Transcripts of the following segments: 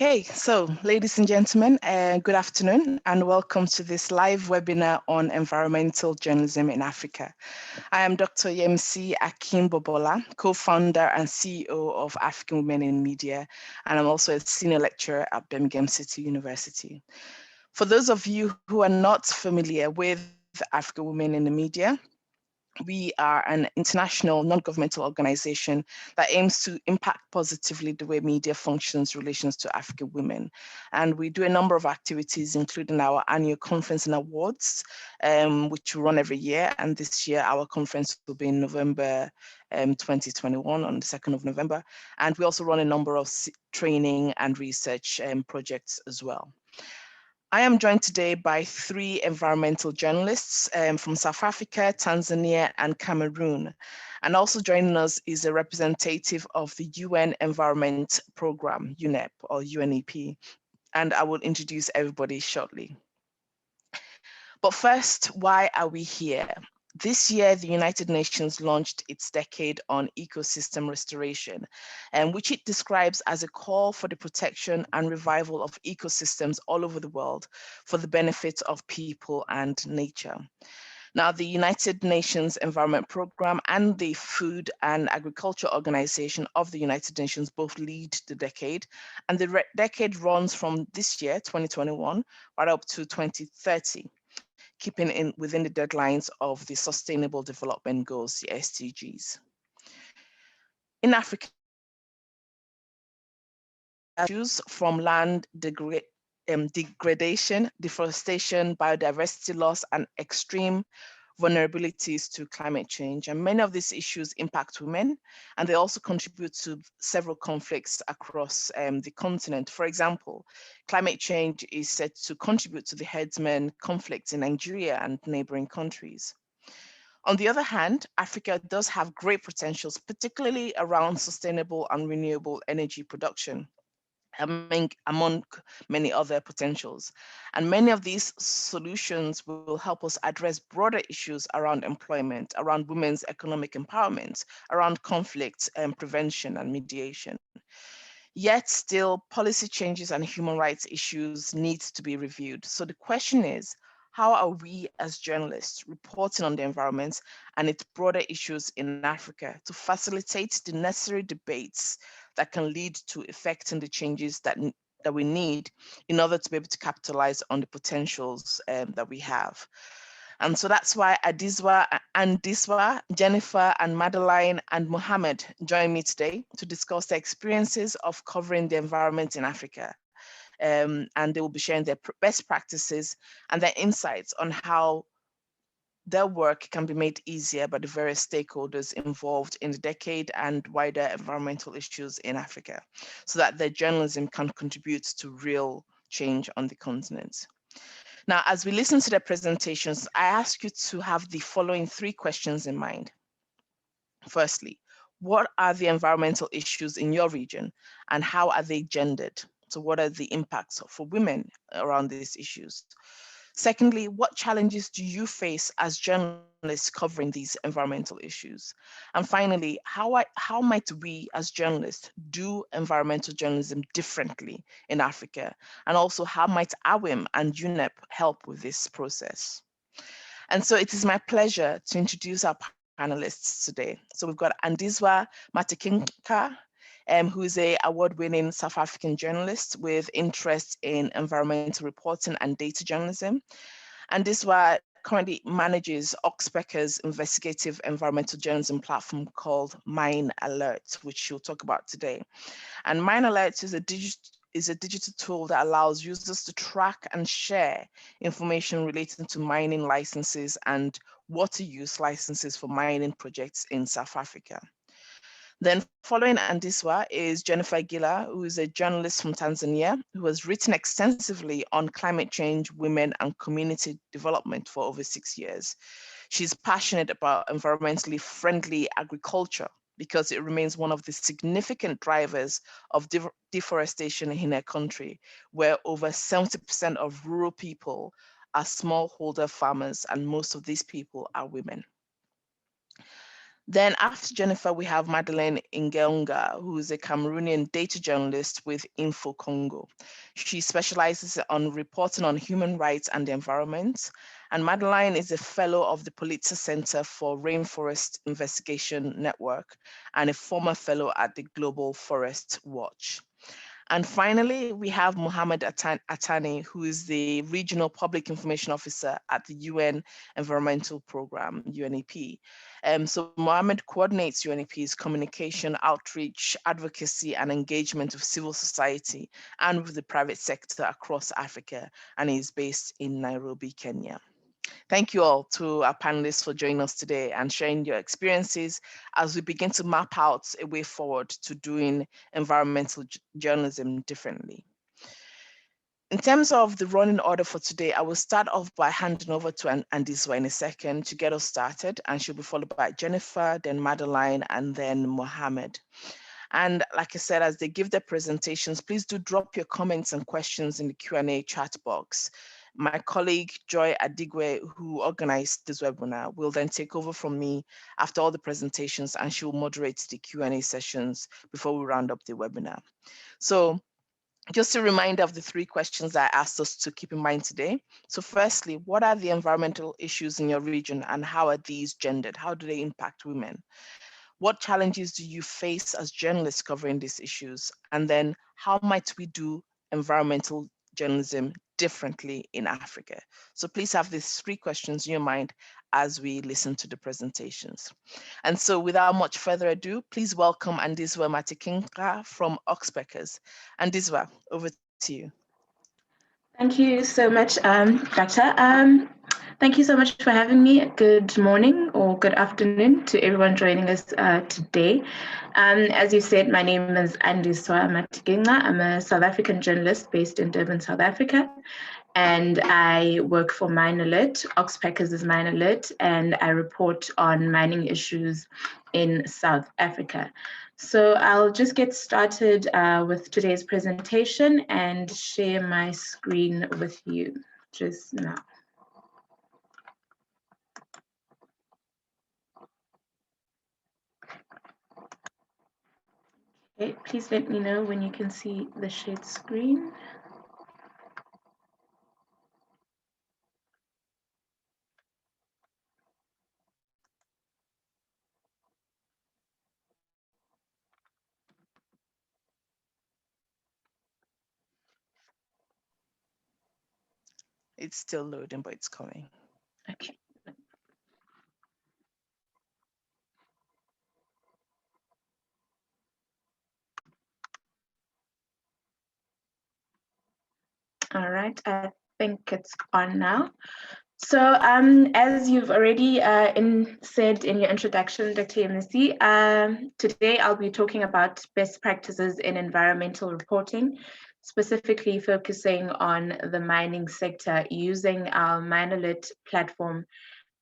Okay, so ladies and gentlemen, good afternoon and welcome to this live webinar on environmental journalism in Africa. I am Dr. Yemisi Akinbobola, co-founder and CEO of African Women in Media, and I'm also a senior lecturer at Birmingham City University. For those of you who are not familiar with African Women in the Media, we are an international non-governmental organization that aims to impact positively the way media functions in relation to African women. And we do a number of activities, including our annual conference and awards, which we run every year. And this year, our conference will be in November 2021, on the 2nd of November. And we also run a number of training and research projects as well. I am joined today by three environmental journalists from South Africa, Tanzania, and Cameroon. And also joining us is a representative of the UN Environment Programme, UNEP or UNEP. And I will introduce everybody shortly. But first, why are we here? This year, the United Nations launched its decade on ecosystem restoration, which it describes as a call for the protection and revival of ecosystems all over the world for the benefit of people and nature. Now, the United Nations Environment Programme and the Food and Agriculture Organization of the United Nations both lead the decade, and the decade runs from this year, 2021, right up to 2030. Keeping within the deadlines of the Sustainable Development Goals, the SDGs. In Africa, issues from land degradation, deforestation, biodiversity loss, and extreme vulnerabilities to climate change. And many of these issues impact women, and they also contribute to several conflicts across the continent. For example, climate change is said to contribute to the herdsmen conflicts in Nigeria and neighboring countries. On the other hand, Africa does have great potentials, particularly around sustainable and renewable energy production, among many other potentials. And many of these solutions will help us address broader issues around employment, around women's economic empowerment, around conflict prevention and mediation. Yet still, policy changes and human rights issues need to be reviewed. So the question is, how are we as journalists reporting on the environment and its broader issues in Africa to facilitate the necessary debates that can lead to effecting the changes that we need in order to be able to capitalize on the potentials that we have? And so that's why Andiswa, Jenifer, and Madeleine, and Mohammed join me today to discuss their experiences of covering the environment in Africa. And they will be sharing their best practices and their insights on how their work can be made easier by the various stakeholders involved in the decade and wider environmental issues in Africa, so that their journalism can contribute to real change on the continent. Now, as we listen to their presentations, I ask you to have the following three questions in mind. Firstly, what are the environmental issues in your region and how are they gendered? So what are the impacts for women around these issues? Secondly, what challenges do you face as journalists covering these environmental issues? And finally, how might we as journalists do environmental journalism differently in Africa? And also, how might AWiM and UNEP help with this process? And so it is my pleasure to introduce our panelists today. So we've got Andiswa Matikinca, who is an award-winning South African journalist with interest in environmental reporting and data journalism. Andiswa currently manages Oxpeckers' investigative environmental journalism platform called Mine Alert, which she'll talk about today. And Mine Alert is a digital tool that allows users to track and share information relating to mining licenses and water use licenses for mining projects in South Africa. Then following Andiswa is Jenifer Gilla, who is a journalist from Tanzania, who has written extensively on climate change, women, and community development for over 6 years. She's passionate about environmentally friendly agriculture because it remains one of the significant drivers of deforestation in her country, where over 70% of rural people are smallholder farmers, and most of these people are women. Then after Jenifer, we have Madeleine Ngeunga, who is a Cameroonian data journalist with Info Congo. She specializes on reporting on human rights and the environment. And Madeleine is a fellow of the Pulitzer Center for Rainforest Investigation Network and a former fellow at the Global Forest Watch. And finally, we have Mohammed Atani, who is the Regional Public Information Officer at the UN Environmental Programme, UNEP. So Mohammed coordinates UNEP's communication, outreach, advocacy, and engagement with civil society and with the private sector across Africa, and is based in Nairobi, Kenya. Thank you all to our panelists for joining us today and sharing your experiences as we begin to map out a way forward to doing environmental journalism differently. In terms of the running order for today, I will start off by handing over to Andiswa in a second to get us started, and she'll be followed by Jenifer, then Madeleine, and then Mohammed. And like I said, as they give their presentations, please do drop your comments and questions in the Q&A chat box. My colleague, Joy Adigwe, who organized this webinar, will then take over from me after all the presentations, and she will moderate the Q&A sessions before we round up the webinar. So just a reminder of the 3 questions that I asked us to keep in mind today. So firstly, what are the environmental issues in your region and how are these gendered? How do they impact women? What challenges do you face as journalists covering these issues? And then how might we do environmental journalism differently in Africa? So please have these 3 questions in your mind as we listen to the presentations. And so without much further ado, please welcome Andiswa Matikinca from Oxpeckers. Andiswa, over to you. Thank you so much, Doctor. Thank you so much for having me. Good morning or good afternoon to everyone joining us today. As you said, my name is Andiswa Matikinca. I'm a South African journalist based in Durban, South Africa, and I work for Manolit. Oxpeckers is Manolit, and I report on mining issues in South Africa. So I'll just get started with today's presentation and share my screen with you just now. Okay, please let me know when you can see the shared screen. It's still loading, but it's coming. Okay. All right, I think it's on now. So as you've already said in your introduction, Dr. Yemisi, today I'll be talking about best practices in environmental reporting, specifically focusing on the mining sector using our Manolit platform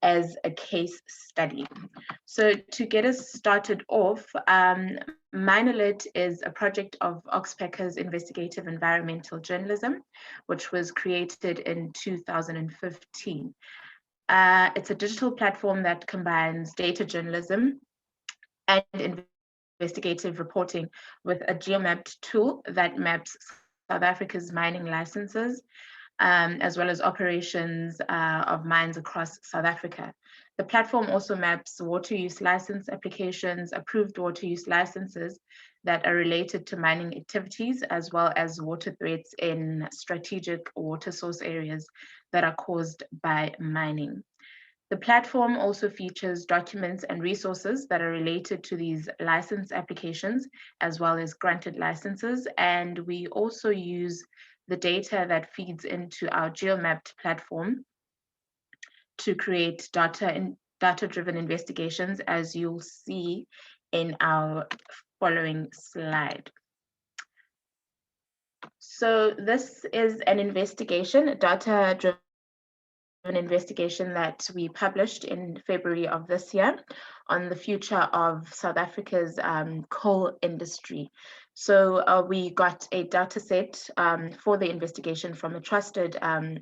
as a case study. So to get us started off, Manolit is a project of Oxpeckers Investigative Environmental Journalism, which was created in 2015. It's a digital platform that combines data journalism and investigative reporting with a geomapped tool that maps South Africa's mining licenses, as well as operations of mines across South Africa. The platform also maps water use license applications, approved water use licenses that are related to mining activities, as well as water threats in strategic water source areas that are caused by mining. The platform also features documents and resources that are related to these license applications, as well as granted licenses. And we also use the data that feeds into our geomapped platform to create data-driven investigations, as you'll see in our following slide. So this is an investigation, a data-driven investigation that we published in February of this year on the future of South Africa's coal industry. So we got a data set for the investigation from a trusted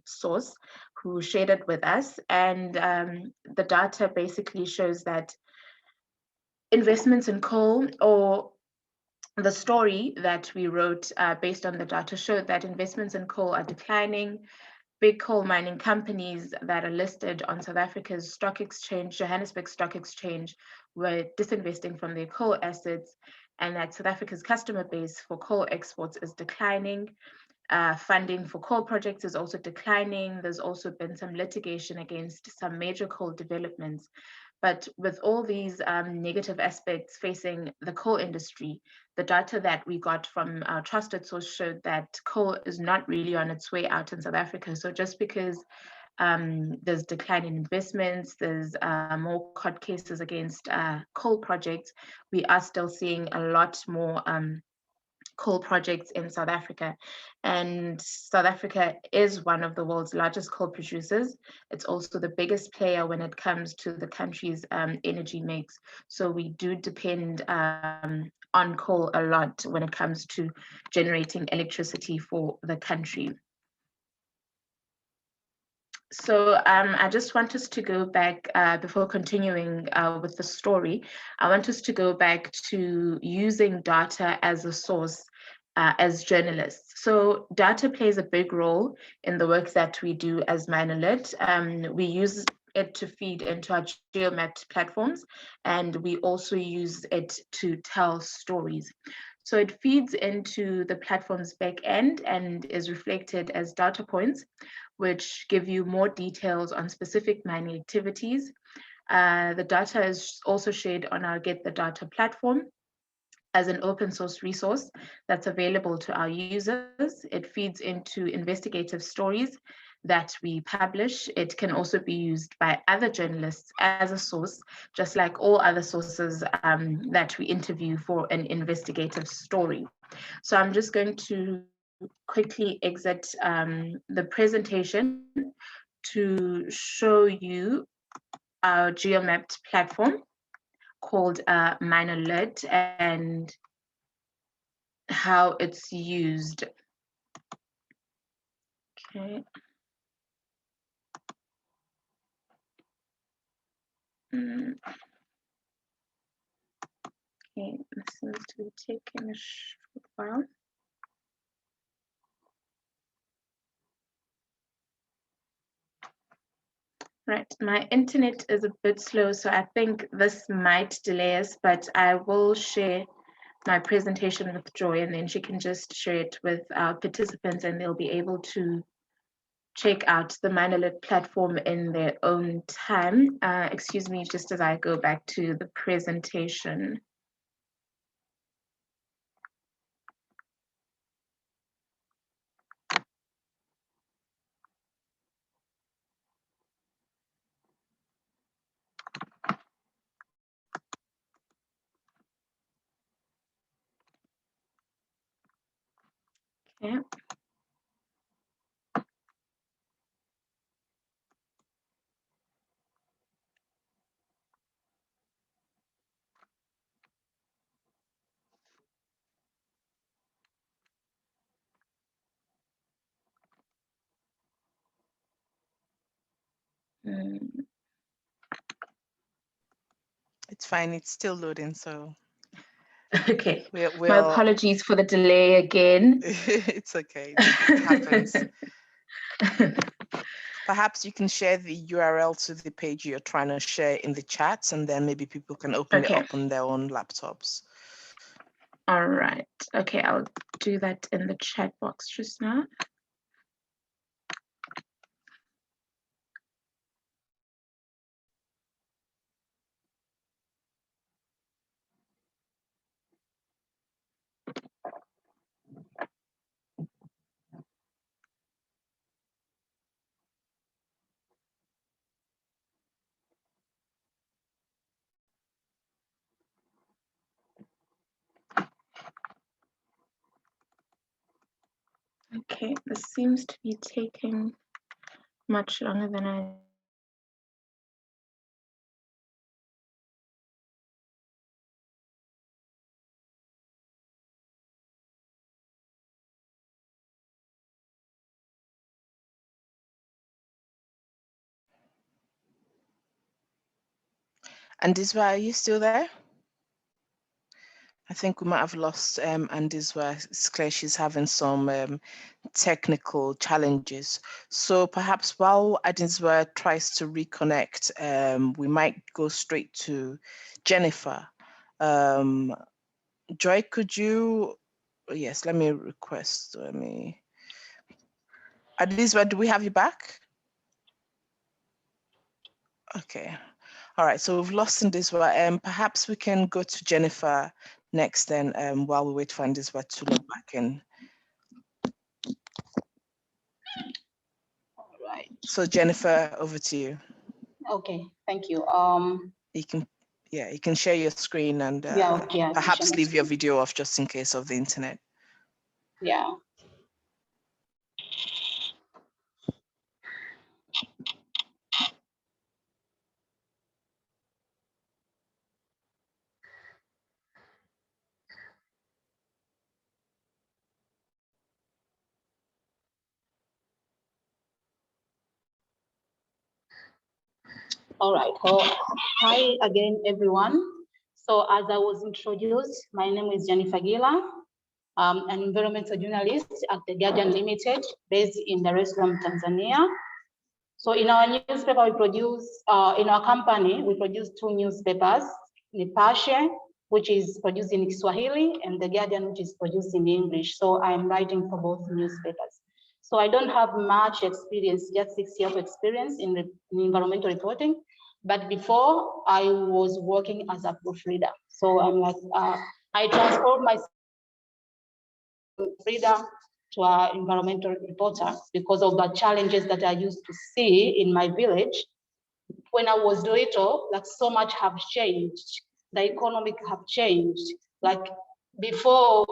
source who shared it with us. And the data basically shows that investments in coal, or the story that we wrote based on the data showed that investments in coal are declining. Big coal mining companies that are listed on South Africa's stock exchange, Johannesburg Stock Exchange, were disinvesting from their coal assets, and that South Africa's customer base for coal exports is declining. Funding for coal projects is also declining. There's also been some litigation against some major coal developments. But with all these negative aspects facing the coal industry, the data that we got from our trusted source showed that coal is not really on its way out in South Africa. So just because there's decline in investments, there's more court cases against coal projects, we are still seeing a lot more coal projects in South Africa. And South Africa is one of the world's largest coal producers. It's also the biggest player when it comes to the country's energy mix. So we do depend on coal a lot when it comes to generating electricity for the country. So I just want us to go back before continuing with the story. I want us to go back to using data as a source as journalists. So data plays a big role in the work that we do as Manolit. We use it to feed into our geomapped platforms, and we also use it to tell stories. So it feeds into the platform's back end and is reflected as data points, which give you more details on specific mining activities. The data is also shared on our Get the Data platform as an open source resource that's available to our users. It feeds into investigative stories that we publish. It can also be used by other journalists as a source, just like all other sources that we interview for an investigative story. So I'm just going to quickly exit the presentation to show you our geomapped platform called Manolit and how it's used. Okay. Okay, this seems to be taking a short while. Right, my internet is a bit slow, so I think this might delay us, but I will share my presentation with Joy, and then she can just share it with our participants, and they'll be able to check out the Manolit platform in their own time. Excuse me, just as I go back to the presentation. Okay. It's fine. It's still loading, so. Okay. We'll... My apologies for the delay again. It's okay. It happens. Perhaps you can share the URL to the page you're trying to share in the chat, and then maybe people can open it up on their own laptops. All right. Okay, I'll do that in the chat box just now. Okay, this seems to be taking much longer than I Andiswa, are you still there? I think we might have lost Andiswa. It's clear she's having some technical challenges. So perhaps while Andiswa tries to reconnect, we might go straight to Jenifer. Joy, could you, yes, let me request, Andiswa, do we have you back? Okay. All right, so we've lost Andiswa. Perhaps we can go to Jenifer next then, while we wait for Andiswa to log back in. All right. So Jenifer, over to you. Okay, thank you. You can share your screen and perhaps leave your video off just in case of the internet. Yeah. All right. So, hi again, everyone. So as I was introduced, my name is Jenifer Gilla. I'm an environmental journalist at The Guardian Limited, based in Dar es Salaam, Tanzania. So in our newspaper, we produce, in our company, we produce 2 newspapers, Nipashe, which is produced in Kiswahili, and The Guardian, which is produced in English. So I'm writing for both newspapers. So I don't have much experience, just 6 years of experience in environmental reporting. But before, I was working as a proofreader. So I'm like, I transformed myself from reader to an environmental reporter because of the challenges that I used to see in my village. When I was little, like so much have changed. The economic have changed. Like before,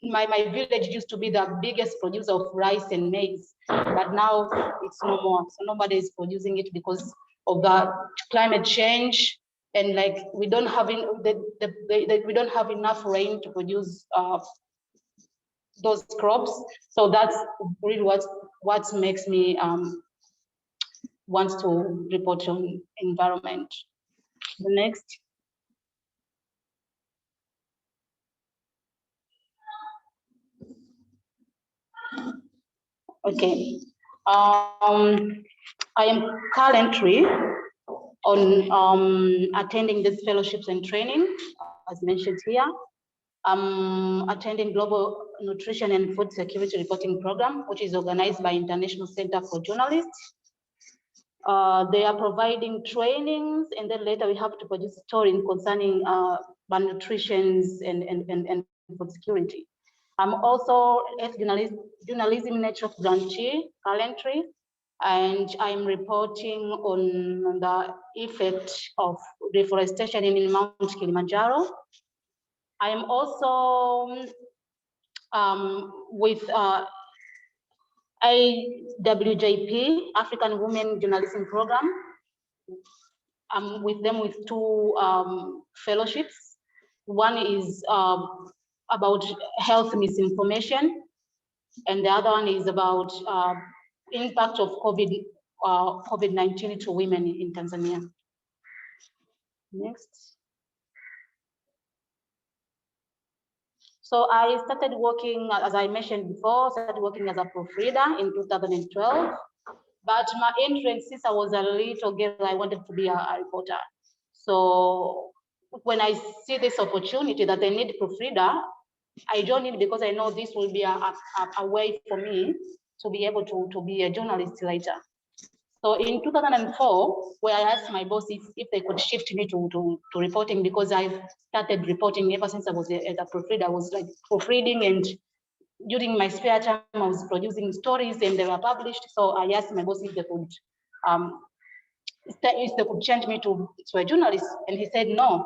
my village used to be the biggest producer of rice and maize, but now it's no more. So nobody is producing it because of the climate change, and like we don't have we don't have enough rain to produce those crops. So that's really what makes me want to report on environment. The next. Okay. I am currently on attending these fellowships and training, as mentioned here. I'm attending Global Nutrition and Food Security Reporting Program, which is organized by International Center for Journalists. They are providing trainings, and then later we have to produce stories concerning malnutrition and food security. I'm also at journalism network branch currently, and I'm reporting on the effect of deforestation in Mount Kilimanjaro. I am also with AWJP, African Women Journalism Program. I'm with them with 2 fellowships. One is about health misinformation, and the other one is about impact of COVID-19 to women in Tanzania. Next. So I started working, as I mentioned before, started working as a proofreader in 2012. But my interest, since I was a little girl, I wanted to be a reporter. So when I see this opportunity that I need proofreader, I joined it because I know this will be a way for me to be able to be a journalist later. So in 2004, where I asked my boss if they could shift me to reporting, because I've started reporting ever since I was a proofreader. I was like proofreading, and during my spare time, I was producing stories and they were published. So I asked my boss if they could change me to a journalist. And he said, no,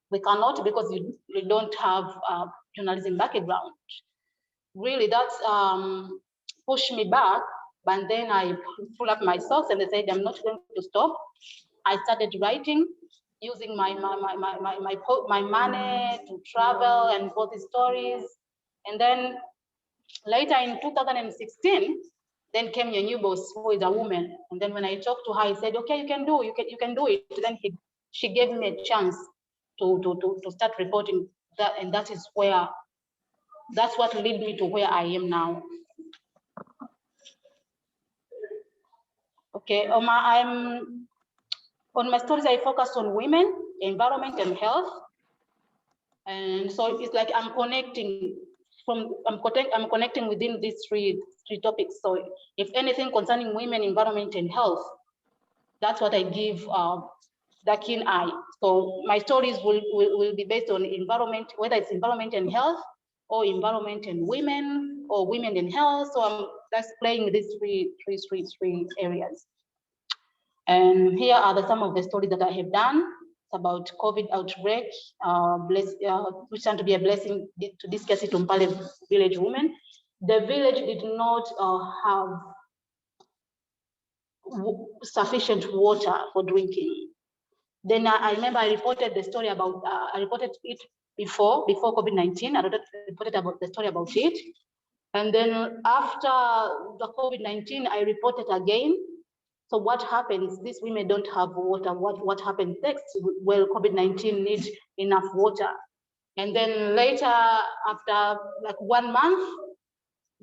we cannot, because you don't have a journalism background. Really, that's pushed me back. But then I pulled up my socks and I said, I'm not going to stop. I started writing, using my money to travel and bought the stories. And then later in 2016, then came your new boss, who is a woman. And then when I talked to her, I said, okay, you can do it. Then she gave me a chance to start reporting that is where, that's what led me to where I am now. Okay, on my stories, I focus on women, environment, and health. And so it's like I'm connecting within these three topics. So if anything concerning women, environment, and health, that's what I give the keen eye. So my stories will be based on environment, whether it's environment and health, or environment and women, or women and health. So I'm just playing these three areas. And here are some of the stories that I have done. It's about COVID outbreak, which turned to be a blessing to discuss it on village women. The village did not have sufficient water for drinking. Then I remember I reported the story about, I reported it before COVID-19, I reported about the story about it. And then after the COVID-19, I reported again. So what happens? These women don't have water. What happens next? Well, COVID-19 needs enough water. And then later, after like 1 month,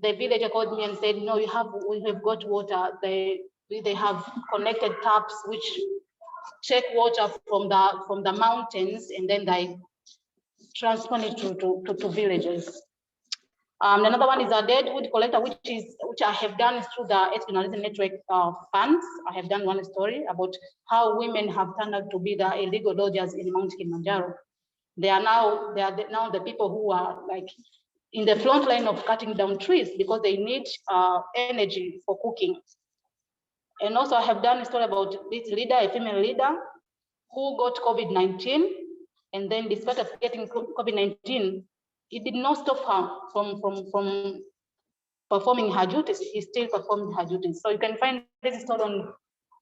the villager called me and said, no, we have got water. They have connected taps which take water from the mountains, and then they transport it to villages. Another one is a deadwood collector, which I have done through the Journalism Network funds. I have done one story about how women have turned out to be the illegal lodgers in Mount Kilimanjaro. They are now the people who are like in the front line of cutting down trees because they need energy for cooking. And also I have done a story about this leader, a female leader, who got COVID-19, and then despite of getting COVID-19, it did not stop her from performing her duties. She still performed her duties. So you can find this story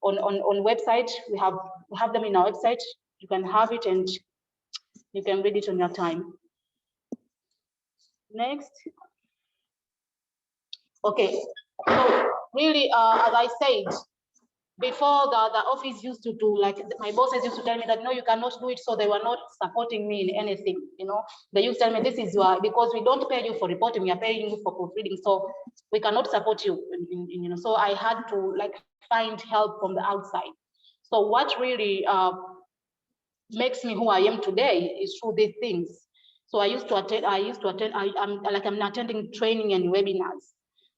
on website. We have them in our website. You can have it and you can read it on your time. Next. Okay, so really, as I said, before the office used to do, like my bosses used to tell me that, no, you cannot do it. So they were not supporting me in anything, you know. They used to tell me, this is your, because we don't pay you for reporting, we are paying you for proofreading. So we cannot support you, you know. So I had to like find help from the outside. So what really makes me who I am today is through these things. So I'm attending training and webinars.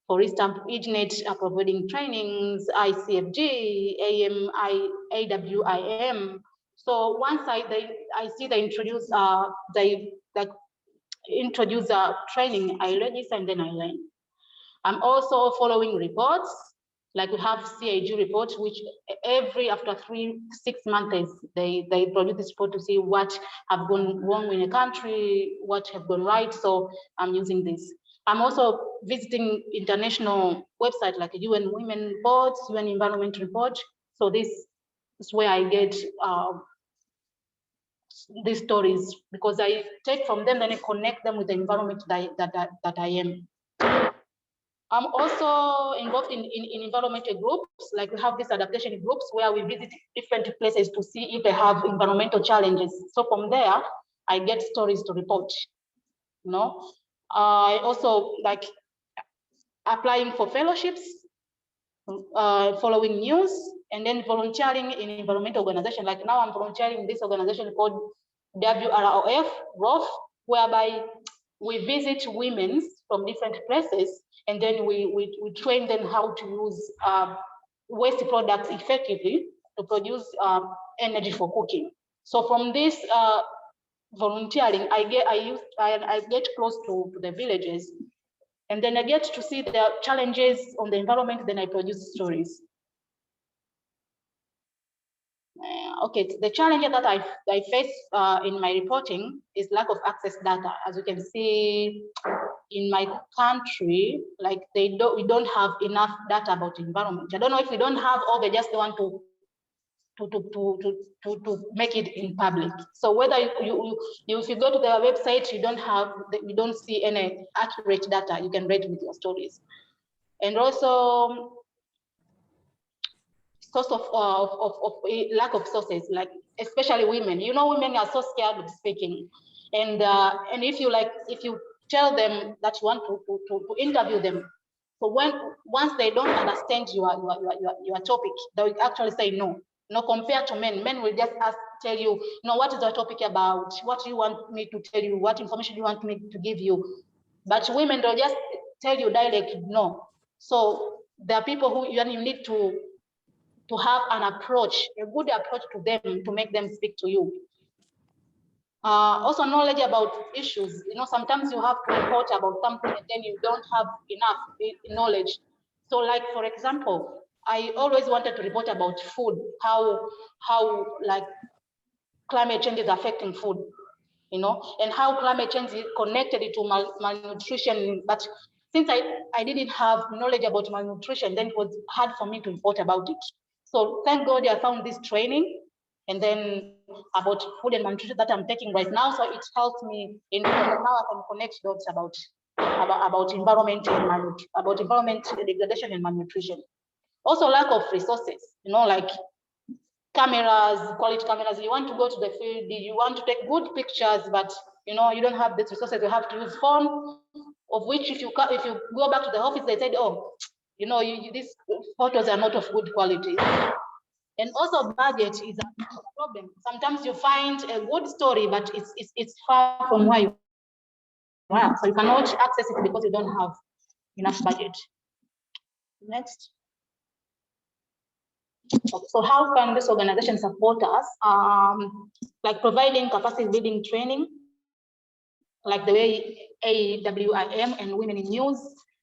For instance, EGNET are providing trainings, ICFG, AWiM. So once I see they introduce training, I register and then I learn. I'm also following reports, like we have CIG reports, which after 6 months, they produce this report to see what have gone wrong in a country, what have gone right. So I'm using this. I'm also visiting international websites like UN Women Reports, UN Environment Report. So this is where I get these stories, because I take from them, then I connect them with the environment that I am. I'm also involved in environmental groups, like we have these adaptation groups where we visit different places to see if they have environmental challenges. So from there, I get stories to report, you know. I also like applying for fellowships, following news, and then volunteering in environmental organization. Like now I'm volunteering in this organization called WROF, whereby we visit women from different places, and then we train them how to use waste products effectively to produce energy for cooking. So from this volunteering, I get close to the villages, and then I get to see the challenges on the environment, then I produce stories. Okay, the challenge that I face in my reporting is lack of access data. As you can see in my country, like we don't have enough data about the environment. I don't know if we don't have, or they just want to make it in public. So whether if you go to their website, you don't see any accurate data you can read with your stories. And also source of a lack of sources, like especially women. You know, women are so scared of speaking. And if you tell them that you want to interview them, so once they don't understand your topic, they will actually say no. No, compared to men, men will just tell you, what is the topic about? What do you want me to tell you? What information do you want me to give you? But women, they'll just tell you directly no. So there are people who you need to have an approach, a good approach to them to make them speak to you. Also knowledge about issues. Sometimes you have to report about something and then you don't have enough knowledge. So like, for example, I always wanted to report about food, how like climate change is affecting food, and how climate change is connected to malnutrition. But since I didn't have knowledge about malnutrition, then it was hard for me to report about it. So thank God I found this training, and then about food and malnutrition that I'm taking right now. So it helps me in now I can connect dots about environment and about environment degradation and malnutrition. Also lack of resources, like cameras, quality cameras. You want to go to the field, you want to take good pictures, but you don't have these resources. You have to use phone, of which if you go back to the office, they said, oh, these photos are not of good quality. And also budget is a problem. Sometimes you find a good story, but it's far from where you are, so you cannot access it because you don't have enough budget. Next. So how can this organization support us? Like providing capacity building training, like the way AWiM and Women in News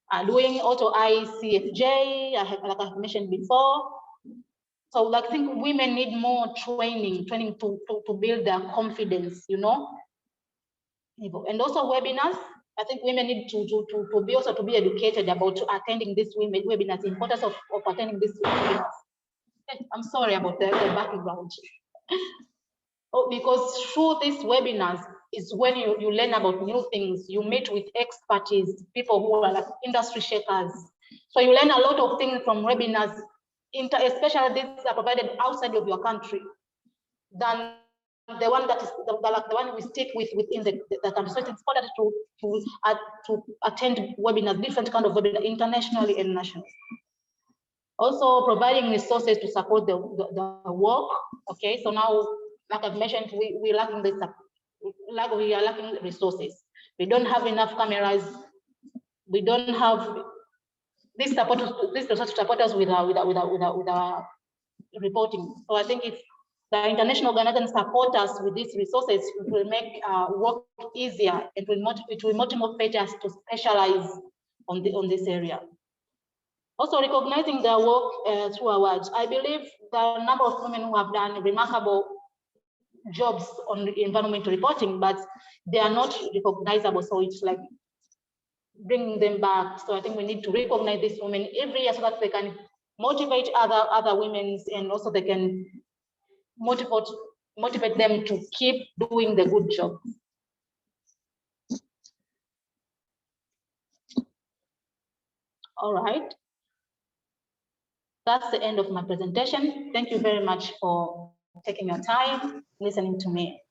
are doing, also ICFJ, like I've mentioned before. So like, I think women need more training to build their confidence, And also webinars. I think women need to be educated about attending this webinars, the importance of attending this webinars. I'm sorry about the background. Because through these webinars is when you learn about new things. You meet with expertise, people who are like industry shakers. So you learn a lot of things from webinars, especially these are provided outside of your country, than the one that is the one we stick within the country. So it's important to attend webinars, different kind of webinars, internationally and nationally. Also providing resources to support the work. Okay, so now, like I've mentioned, we are lacking resources. We don't have enough cameras. We don't have this resource to support us with our reporting. So I think if the international organizations support us with these resources, it will make work easier. It will motivate us to specialize on this area. Also recognizing their work through awards. I believe there are a number of women who have done remarkable jobs on environmental reporting, but they are not recognizable. So it's like bringing them back. So I think we need to recognize these women every year so that they can motivate other women, and also they can motivate them to keep doing the good job. All right. That's the end of my presentation. Thank you very much for taking your time, listening to me.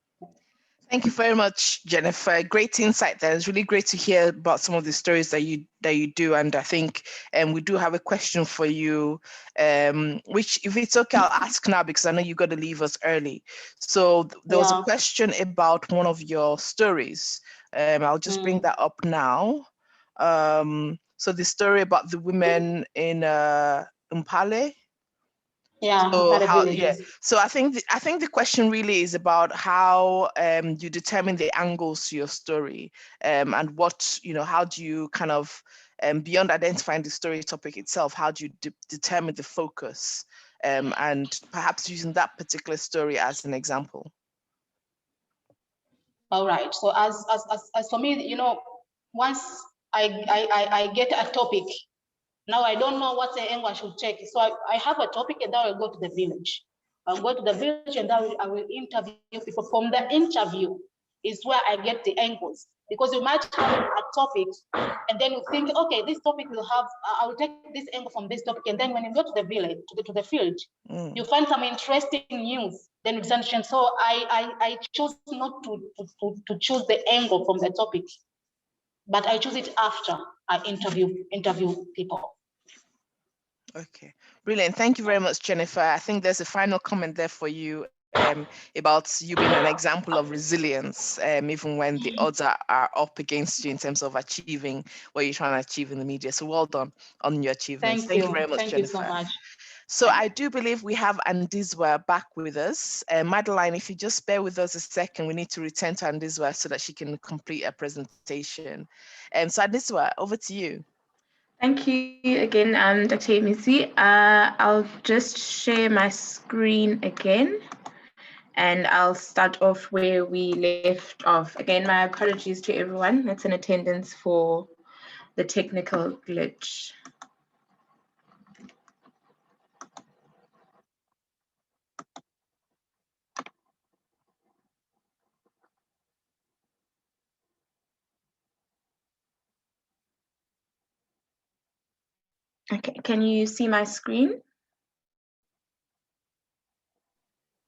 Thank you very much, Jenifer. Great insight there. It's really great to hear about some of the stories that you do. And I think we do have a question for you, which, if it's okay, I'll ask now because I know you got to leave us early. So there was a question about one of your stories. I'll just bring that up now. So the story about the women in Mpale. Yeah. So I think the question really is about how you determine the angles to your story, and what, how do you kind of, beyond identifying the story topic itself, how do you determine the focus, and perhaps using that particular story as an example. All right. So as for me, once I get a topic, now I don't know what angle I should take. So I have a topic, and then I'll go to the village. I'll go to the village, and then I will interview people. From the interview is where I get the angles, because you might have a topic, and then you think, okay, this topic will have, I will take this angle from this topic, and then when you go to the village, to the field, you find some interesting news then we understand. So I chose not to choose the angle from the topic, but I choose it after I interview people. Okay, brilliant. Thank you very much, Jenifer. I think there's a final comment there for you about you being an example of resilience, even when the odds are up against you in terms of achieving what you're trying to achieve in the media. So well done on your achievements. Thank you very much, Jenifer. Thank you so much. So I do believe we have Andiswa back with us. Madeleine, if you just bear with us a second, we need to return to Andiswa so that she can complete her presentation. So Andiswa, over to you. Thank you again, Dr. Emisi. I'll just share my screen again, and I'll start off where we left off. Again, my apologies to everyone that's in attendance for the technical glitch. Okay, can you see my screen?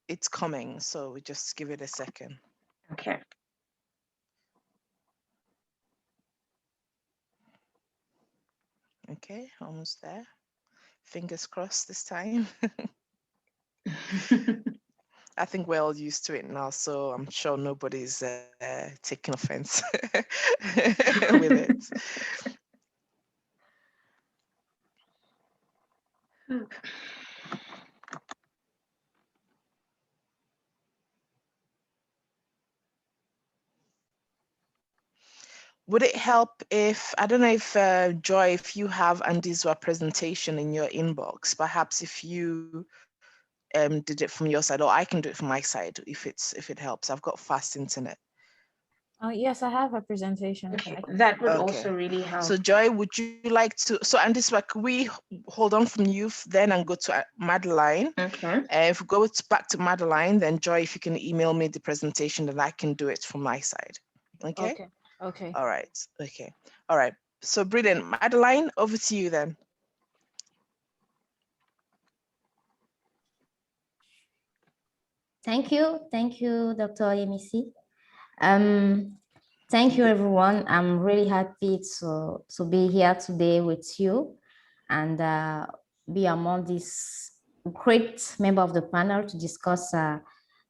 It's coming, so we just give it a second. Okay. Okay, almost there. Fingers crossed this time. I think we're all used to it now, so I'm sure nobody's taking offense with it. Would it help if, I don't know if Joy, if you have Andiswa presentation in your inbox, perhaps if you did it from your side, or I can do it from my side if it helps. I've got fast internet. Yes, I have a presentation. Okay, that would also really help. So Joy, would you like to, so Andiswa, could we hold on from you then and go to Madeleine? Okay. If we go back to Madeleine, then Joy, if you can email me the presentation, then I can do it from my side. Okay? Okay. All right. Okay. All right. So brilliant. Madeleine, over to you then. Thank you, Dr. Emisi. Thank you, everyone. I'm really happy to be here today with you and be among these great member of the panel to discuss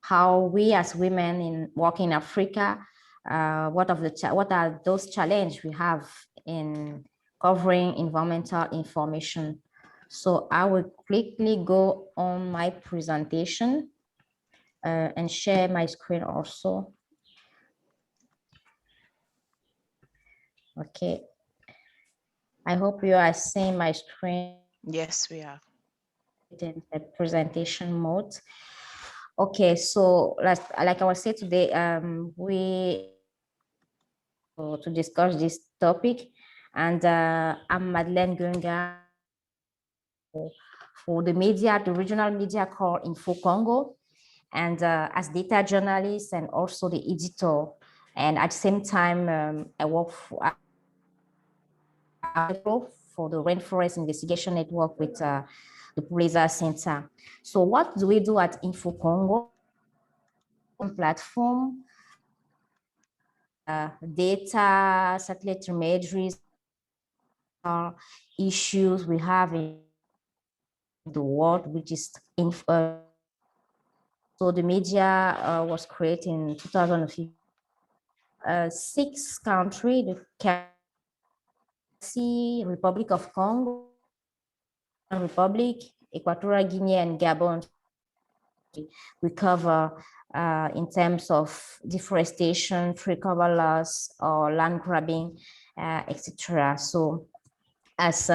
how we as women in working in Africa, what are those challenges we have in covering environmental information. So I will quickly go on my presentation and share my screen also. Okay. I hope you are seeing my screen. Yes, we are. In the presentation mode. Okay, so like I was saying today, we to discuss this topic, and I'm Madeleine Ngeunga for the media, the regional media called Info Congo, and as data journalist and also the editor. And at the same time, I work for the Rainforest Investigation Network with the Pulitzer Center. So what do we do at Info Congo? Platform, data, satellite imageries, issues we have in the world, which is so the media was created in 2015. 6 countries, the Republic of Congo, Republic, Equatorial Guinea, and Gabon. We cover in terms of deforestation, tree cover loss, or land grabbing, etc. So as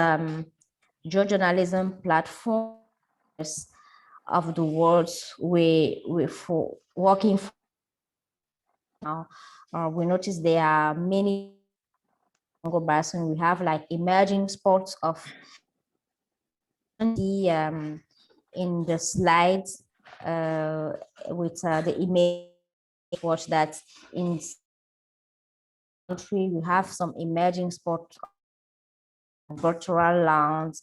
geojournalism platform of the world, we're working for now, we notice there are many Congo Basin. We have like emerging spots of the in the slides with the image watch that in country we have some emerging spots, virtual lands.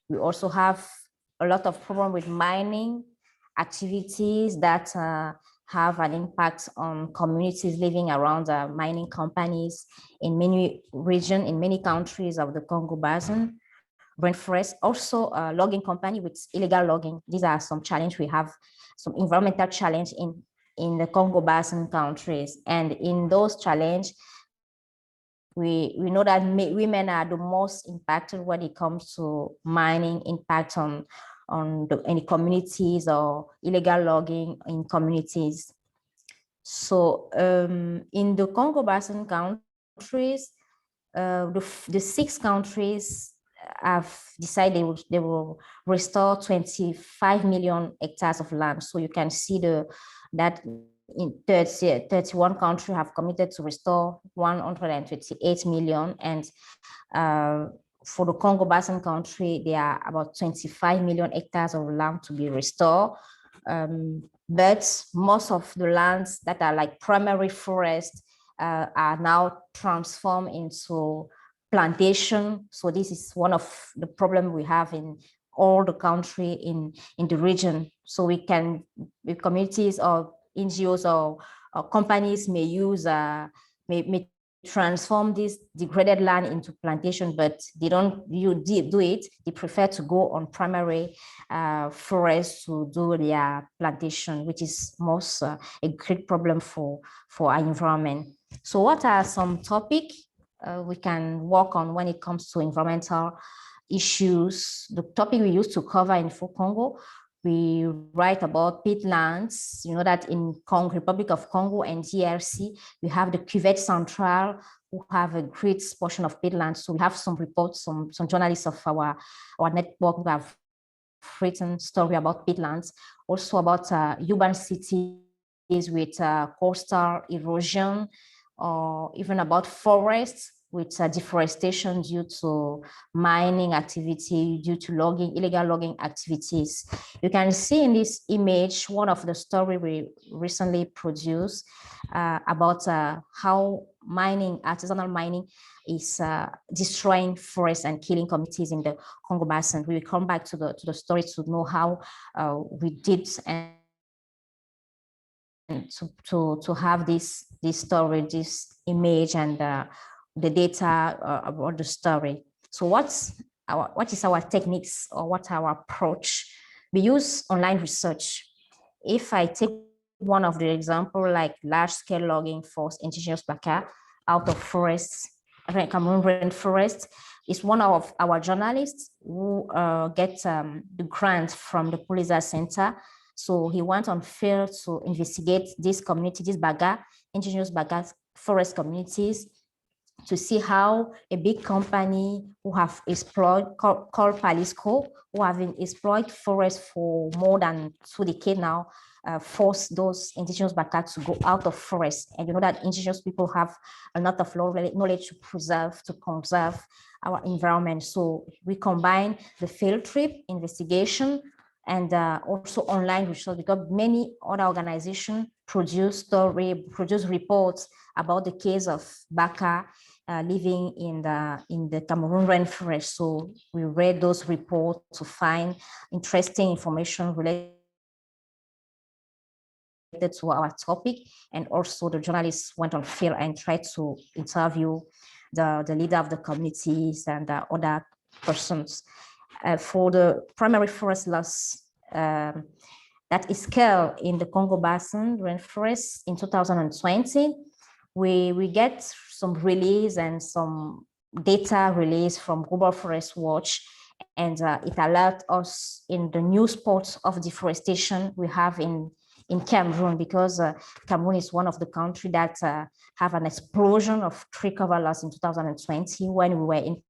We also have a lot of problem with mining activities that have an impact on communities living around mining companies in many regions, in many countries of the Congo Basin. Rainforest, also logging company with illegal logging. These are some challenge we have, some environmental challenge in the Congo Basin countries. And in those challenge, we know that women are the most impacted when it comes to mining impact on any communities or illegal logging in communities. So in the Congo Basin countries, the 6 countries have decided they will restore 25 million hectares of land. So you can see that in 31 countries have committed to restore 128 million. And for the Congo Basin country, there are about 25 million hectares of land to be restored. But most of the lands that are like primary forest are now transformed into plantation. So this is one of the problems we have in all the country in the region. So the communities or NGOs or companies may use may transform this degraded land into plantation, but they don't do it. They prefer to go on primary forest to do their plantation, which is most a great problem for our environment. So what are some topics we can work on when it comes to environmental issues? The topic we used to cover in Congo, we write about peatlands. You know that in Congo, Republic of Congo and DRC, we have the Cuvette Centrale, who have a great portion of peatlands. So we have some reports, some journalists of our network who have written story about peatlands, also about urban cities with coastal erosion, or even about forests with deforestation due to mining activity, due to illegal logging activities. You can see in this image one of the story we recently produced about how artisanal mining is destroying forests and killing communities in the Congo Basin. We will come back to the story to know how we did and to have this story, this image, and the data about the story. So what is our techniques, or what our approach? We use online research. If I take one of the example, like large-scale logging for indigenous Baka out of forests, Cameroon rainforest, is one of our journalists who get the grant from the Pulitzer Center. So he went on field to investigate this community, this Baga, indigenous Baga forest communities, to see how a big company who have exploited, called Palisco, who have been exploited forests for more than 2 decades now, force those indigenous Baka to go out of forest. And you know that indigenous people have a lot of knowledge to preserve, to conserve our environment. So we combine the field trip investigation and also online research, because many other organizations produce reports about the case of Baka living in the Cameroon rainforest. So we read those reports to find interesting information related to our topic. And also the journalists went on field and tried to interview the leader of the communities and other persons. For the primary forest loss that is scale in the Congo Basin rainforest in 2020, we get some release and some data release from Global Forest Watch, and it alerts us in the new spots of deforestation we have in Cameroon, because Cameroon is one of the countries that have an explosion of tree cover loss in 2020 when we were in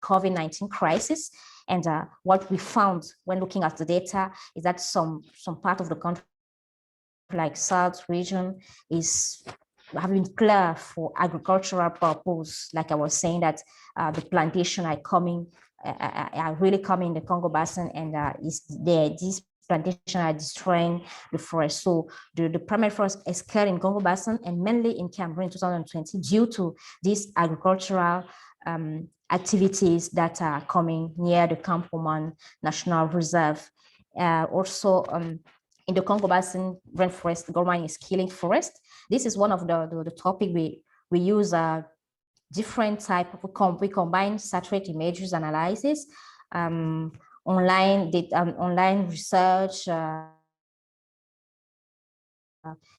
COVID-19 crisis. And what we found when looking at the data is that some part of the country, like South region, is having clear for agricultural purpose. Like I was saying, that the plantation are really coming in the Congo Basin, and these plantation are destroying the forest. So the primary forest is clear in Congo Basin and mainly in Cameroon in 2020 due to these agricultural activities that are coming near the Campoman National Reserve. also in the Congo Basin, rainforest, gold mining is killing forest. This is one of the topic we use different type of, we combine satellite images analysis, online data, online research,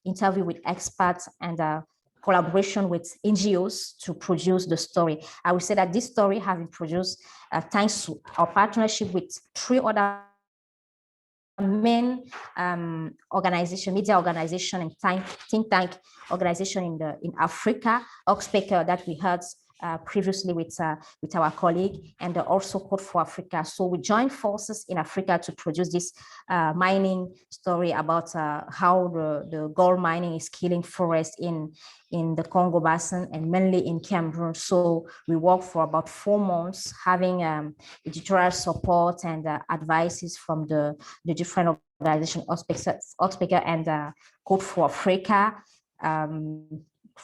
interview with experts, and collaboration with NGOs to produce the story. I would say that this story has been produced thanks to our partnership with 3 other main organization, media organization, and think tank organization in Africa, Oxpeckers that we heard previously with our colleague, and also Code for Africa. So we joined forces in Africa to produce this mining story about how the gold mining is killing forests in the Congo Basin and mainly in Cameroon. So we worked for about 4 months, having editorial support and advices from the different organizations, Oxpeckers and Code for Africa,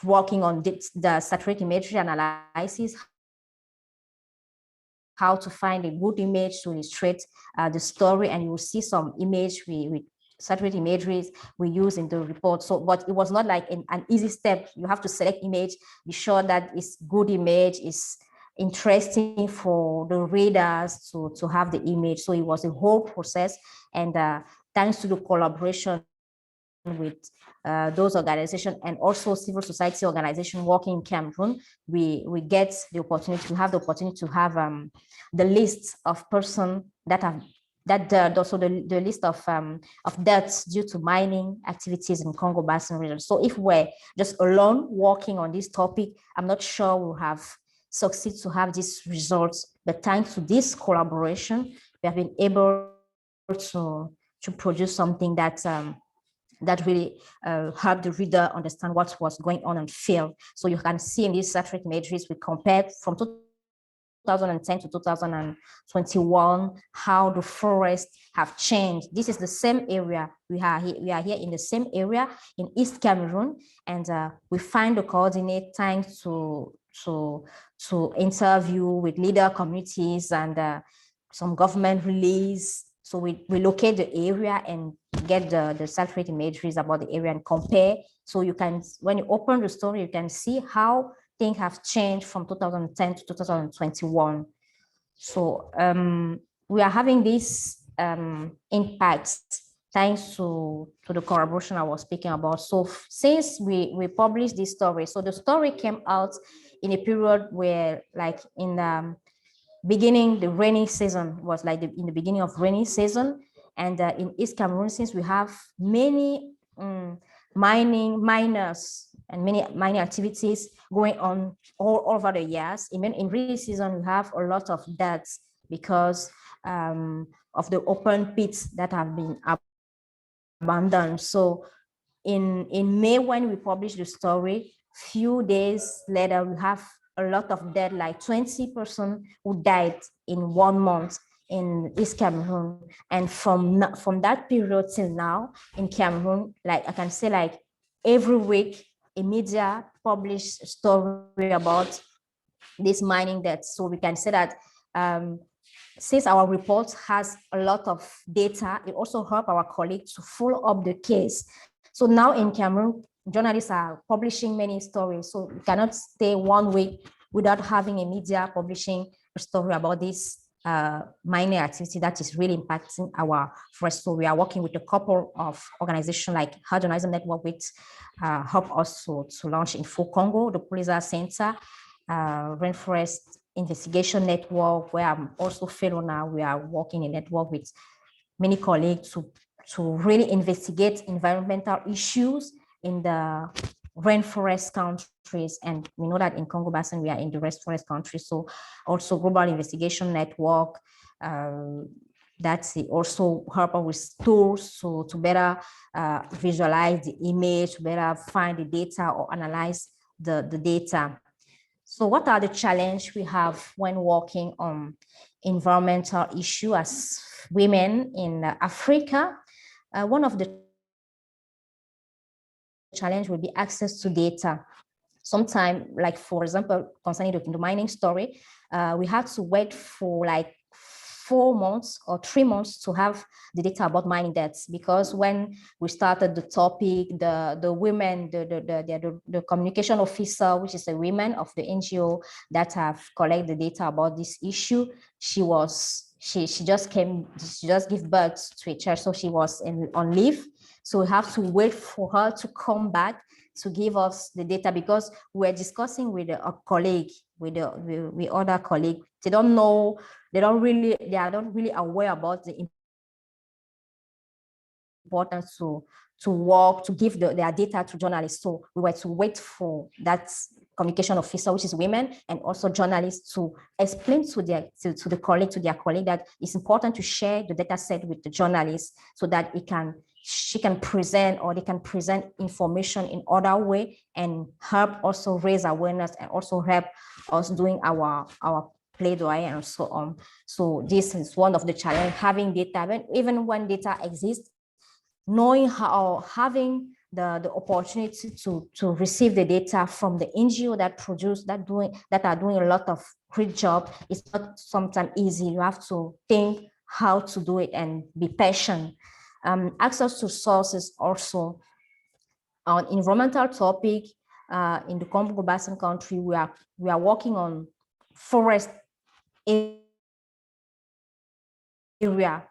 working on the satellite imagery analysis, how to find a good image to illustrate the story, and you will see some image with satellite imageries we use in the report. So, but it was not like an easy step. You have to select image, be sure that it's good image, is interesting for the readers to have the image. So it was a whole process, and thanks to the collaboration with those organizations and also civil society organization working in Cameroon, we get the opportunity, we have the opportunity to have the list of persons that have also the list of deaths due to mining activities in Congo Basin region. So if we're just alone working on this topic, I'm not sure we'll have succeed to have these results. But thanks to this collaboration, we have been able to produce something that that really helped the reader understand what was going on in field. So you can see in these satellite images, we compared from 2010 to 2021, how the forests have changed. This is the same area. We are here in the same area in East Cameroon, and we find the coordinate thanks to interview with leader communities and some government release. So we locate the area and get the satellite imageries about the area and compare. So you can, when you open the story, you can see how things have changed from 2010 to 2021. So we are having this impact thanks to the collaboration I was speaking about. So since we published this story, so the story came out in a period where, like in beginning, the rainy season was like in the beginning of rainy season. And in East Cameroon, since we have many miners and many mining activities going on all over the years, even in rainy season, we have a lot of deaths because of the open pits that have been abandoned. So in May, when we published the story, few days later, we have a lot of dead, like 20% who died in 1 month in East Cameroon. And from that period till now in Cameroon, like I can say, like every week a media published a story about this mining deaths. So we can say that since our report has a lot of data, it also helped our colleagues to follow up the case. So now in Cameroon, journalists are publishing many stories. So you cannot stay 1 week without having a media publishing a story about this mining activity that is really impacting our forest. So we are working with a couple of organizations like Hard Journalism Network, which help us to launch Info Congo, the Pulitzer Center, Rainforest Investigation Network, where I'm also fellow now. We are working in network with many colleagues to really investigate environmental issues in the rainforest countries. And we know that in Congo Basin, we are in the rainforest countries. So also Global Investigation Network, that's also help us with tools to better visualize the image, to better find the data or analyze the data. So what are the challenges we have when working on environmental issue as women in Africa? One of the challenge will be access to data. Sometimes, like for example, concerning the mining story, we had to wait for like 4 months or 3 months to have the data about mining deaths, because when we started the topic, the women, the communication officer, which is a woman of the NGO that have collected the data about this issue, she just gave birth to a child, so she was on leave. So we have to wait for her to come back to give us the data, because we're discussing with a colleague, with other colleague. They don't know, they are not really aware about the importance to work, to give their data to journalists. So we were to wait for that communication officer, which is women, and also journalists, to explain to their colleague that it's important to share the data set with the journalists so that she can present, or they can present information in other way and help also raise awareness, and also help us doing our plaidoyer and so on. So this is one of the challenges, having data, even when data exists, knowing how, having the opportunity to receive the data from the NGO that are doing a lot of great job. It's not sometimes easy. You have to think how to do it and be patient. Access to sources also. On environmental topic, in the Congo Basin country, we are working on forest area,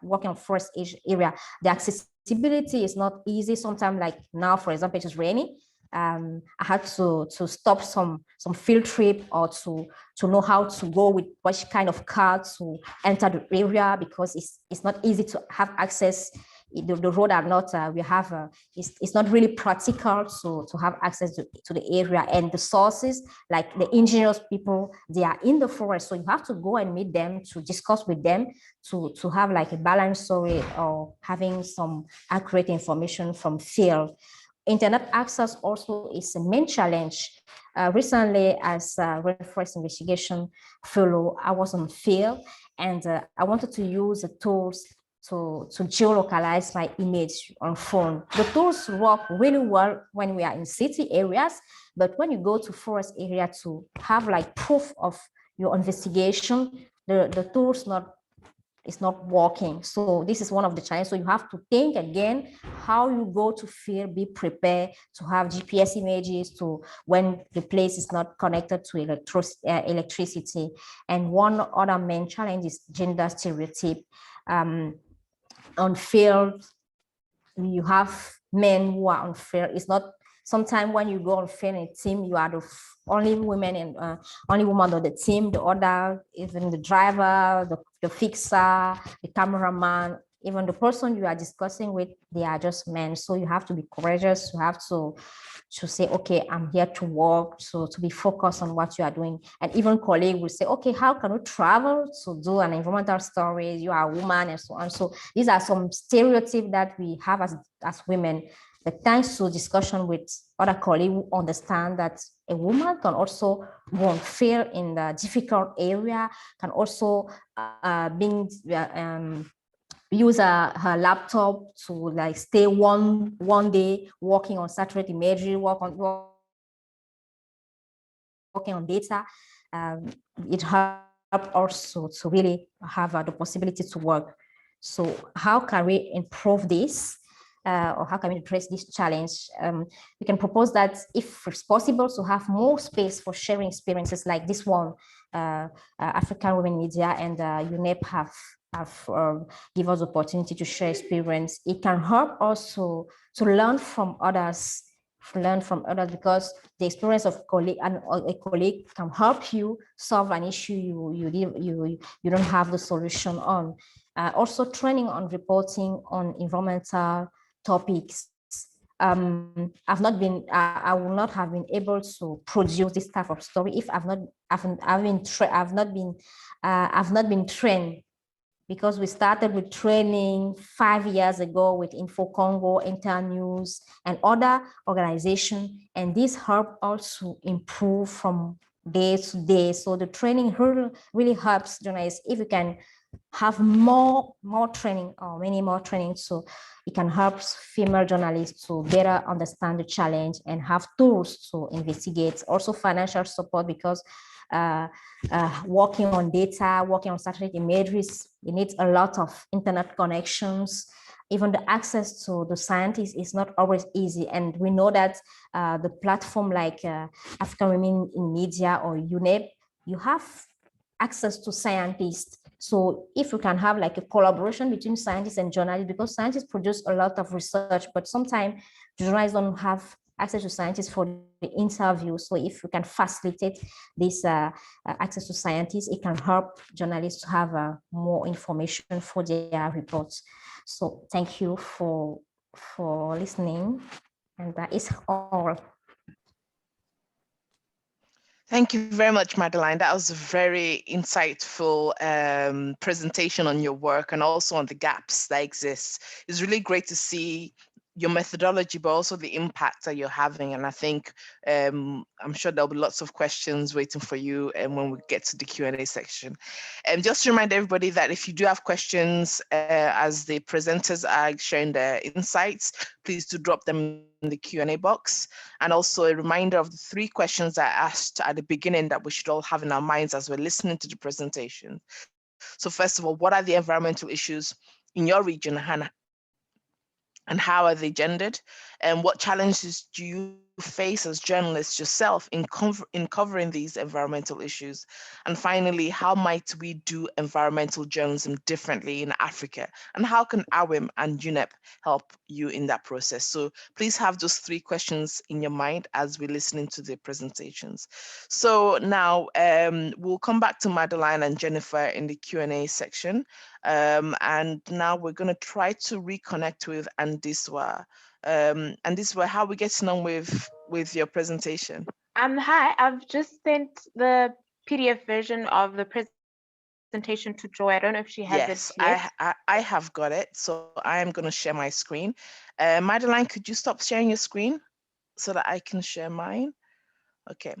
The accessibility is not easy. Sometimes, like now, for example, it is raining. I had to stop some field trip, or to know how to go with which kind of car to enter the area, because it's not easy to have access. The road are not, it's not really practical to have access to the area, and the sources, like the engineers people, they are in the forest. So you have to go and meet them, to discuss with them, to have like a balanced story, or having some accurate information from field. Internet access also is a main challenge. Recently, as a reference investigation fellow, I was on field, and I wanted to use the tools to geolocalize my image on phone. The tools work really well when we are in city areas, but when you go to forest area to have like proof of your investigation, the tools it's not working. So this is one of the challenges. So you have to think again how you go to field, be prepared to have GPS images to when the place is not connected to electricity. And one other main challenge is gender stereotype. On field, you have men who are on field. It's not, sometimes when you go on field in a team, you are the only women and only woman on the team. The other, even the driver, the fixer, the cameraman, even the person you are discussing with, they are just men. So you have to be courageous. You have to say, okay, I'm here to work, so to be focused on what you are doing. And even colleagues will say, okay, how can we travel to do an environmental story? You are a woman and so on. So these are some stereotypes that we have as women. But thanks to discussion with other colleagues who understand that a woman can also go on field in the difficult area, can also use her laptop to like stay one day working on satellite imagery, working on data. It helps also to really have the possibility to work. So how can we improve this? Or how can we address this challenge? We can propose that if it's possible to have more space for sharing experiences like this one, African Women Media and UNEP have give us opportunity to share experience. It can help also to learn from others, because the experience of a colleague can help you solve an issue you don't have the solution on. Also training on reporting on environmental topics. I will not have been able to produce this type of story if I've not been trained, because we started with training 5 years ago with Info Congo, Internews, and other organizations, and this helped also improve from day to day. So the training really helps journalists. If you can have more training, or many more training, so it can help female journalists to better understand the challenge and have tools to investigate. Also financial support, because working on data, working on satellite imageries. It needs a lot of internet connections. Even the access to the scientists is not always easy. And we know that the platform like African Women in Media or UNEP, you have access to scientists. So if you can have like a collaboration between scientists and journalists, because scientists produce a lot of research, but sometimes journalists don't have access to scientists for the interview. So if you can facilitate this access to scientists, it can help journalists to have more information for their reports. So thank you for listening, and that is all. Thank you very much, Madeleine. That was a very insightful presentation on your work and also on the gaps that exist. It's really great to see your methodology, but also the impact that you're having. And I think I'm sure there'll be lots of questions waiting for you and when we get to the Q&A section. And just to remind everybody that if you do have questions as the presenters are sharing their insights, please do drop them in the Q&A box. And also a reminder of the 3 questions I asked at the beginning that we should all have in our minds as we're listening to the presentation. So first of all, what are the environmental issues in your region, and how are they gendered? And what challenges do you face as journalists yourself in covering these environmental issues? And finally, how might we do environmental journalism differently in Africa? And how can AWiM and UNEP help you in that process? So please have those 3 questions in your mind as we listen into the presentations. So now we'll come back to Madeleine and Jenifer in the Q&A section. And now we're going to try to reconnect with Andiswa. Andiswa, how are we getting on with your presentation? Hi, I've just sent the PDF version of the presentation to Joy. I don't know if she has it yet. I have got it. So I am going to share my screen. Madeleine, could you stop sharing your screen so that I can share mine? Okay,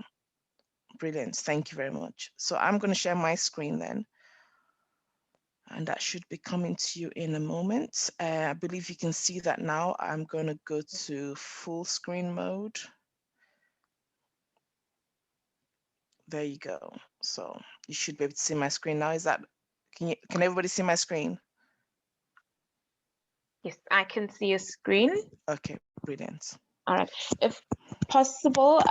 brilliant. Thank you very much. So I'm going to share my screen then. And that should be coming to you in a moment. I believe you can see that now. I'm going to go to full screen mode. There you go. So you should be able to see my screen now. Can everybody see my screen? Yes, I can see your screen. Okay, brilliant. All right. If possible,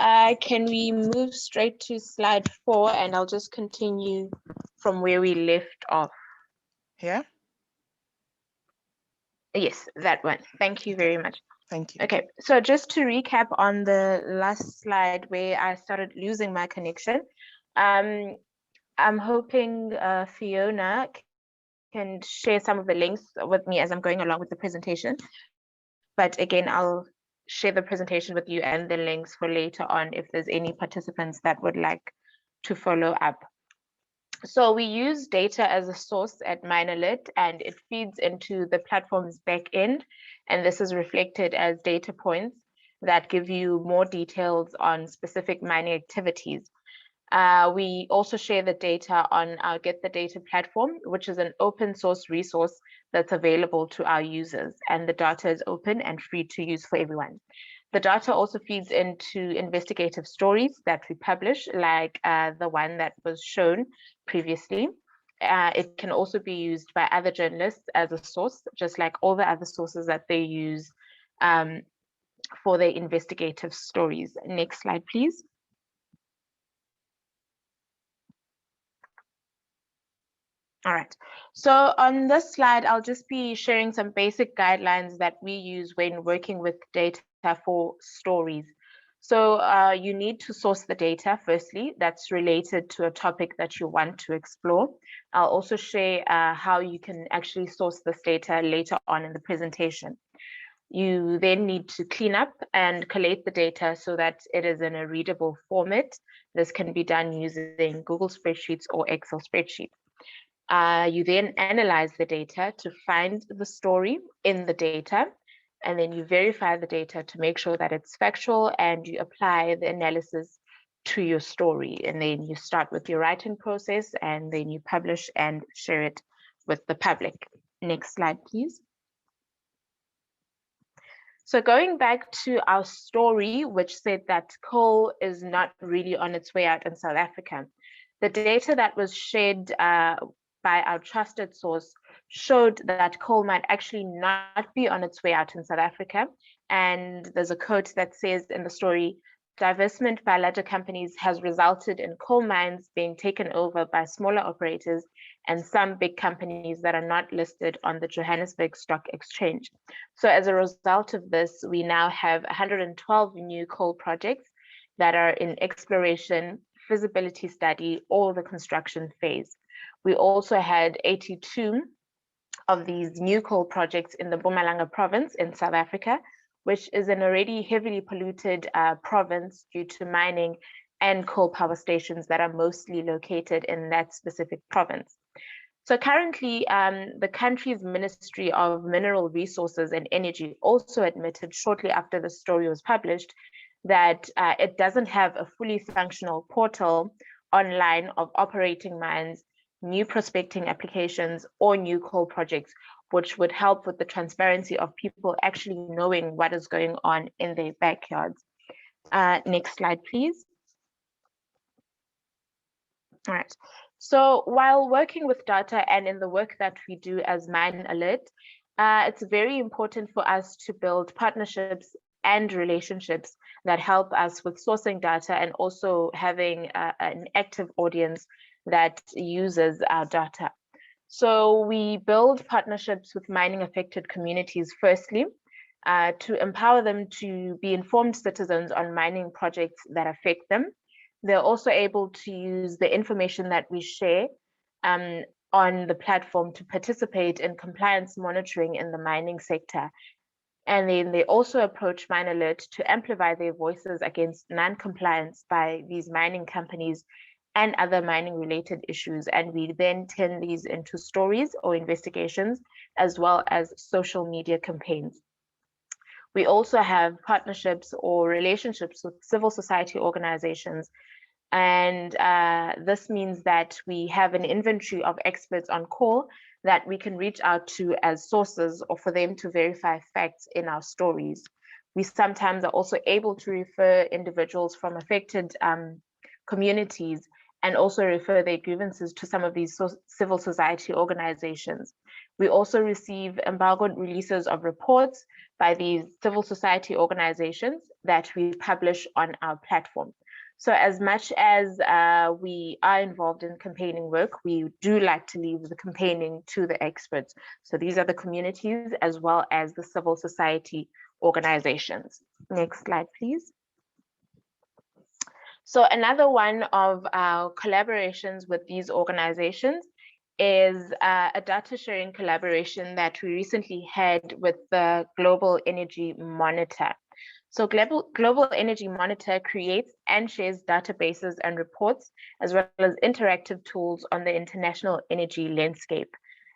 can we move straight to slide 4 and I'll just continue from where we left off. Here? Yes, that one. Thank you very much. Thank you. Okay, so just to recap on the last slide where I started losing my connection, I'm hoping Fiona can share some of the links with me as I'm going along with the presentation. But again, I'll share the presentation with you and the links for later on if there's any participants that would like to follow up. So we use data as a source at Manolit, and it feeds into the platform's backend. And this is reflected as data points that give you more details on specific mining activities. We also share the data on our Get the Data platform, which is an open source resource that's available to our users. And the data is open and free to use for everyone. The data also feeds into investigative stories that we publish, like the one that was shown previously. It can also be used by other journalists as a source, just like all the other sources that they use for their investigative stories. Next slide, please. All right, so on this slide, I'll just be sharing some basic guidelines that we use when working with data for stories. So you need to source the data firstly, that's related to a topic that you want to explore. I'll also share how you can actually source this data later on in the presentation. You then need to clean up and collate the data so that it is in a readable format. This can be done using Google spreadsheets or Excel spreadsheets. You then analyze the data to find the story in the data, and then you verify the data to make sure that it's factual, and you apply the analysis to your story. And then you start with your writing process, and then you publish and share it with the public. Next slide, please. So going back to our story, which said that coal is not really on its way out in South Africa. the data that was shared by our trusted source showed that coal might actually not be on its way out in South Africa. And there's a quote that says in the story, divestment by larger companies has resulted in coal mines being taken over by smaller operators and some big companies that are not listed on the Johannesburg Stock Exchange. So as a result of this, we now have 112 new coal projects that are in exploration, feasibility study, or the construction phase. We also had 82 of these new coal projects in the Mpumalanga province in South Africa, which is an already heavily polluted province due to mining and coal power stations that are mostly located in that specific province. So currently, the country's Ministry of Mineral Resources and Energy also admitted shortly after the story was published that it doesn't have a fully functional portal online of operating mines, new prospecting applications, or new coal projects, which would help with the transparency of people actually knowing what is going on in their backyards. Next slide, please. All right. So while working with data and in the work that we do as Manolit, it's very important for us to build partnerships and relationships that help us with sourcing data and also having an active audience that uses our data. So we build partnerships with mining affected communities firstly, to empower them to be informed citizens on mining projects that affect them. They're also able to use the information that we share on the platform to participate in compliance monitoring in the mining sector. And then they also approach Manolit to amplify their voices against non-compliance by these mining companies and other mining related issues. And we then turn these into stories or investigations, as well as social media campaigns. We also have partnerships or relationships with civil society organizations. And this means that we have an inventory of experts on coal that we can reach out to as sources or for them to verify facts in our stories. We sometimes are also able to refer individuals from affected communities and also refer their grievances to some of these civil society organizations. We also receive embargoed releases of reports by these civil society organizations that we publish on our platform. So as much as we are involved in campaigning work, we do like to leave the campaigning to the experts. So these are the communities as well as the civil society organizations. Next slide, please. So another one of our collaborations with these organizations is a data sharing collaboration that we recently had with the Global Energy Monitor. So Global Energy Monitor creates and shares databases and reports, as well as interactive tools on the international energy landscape.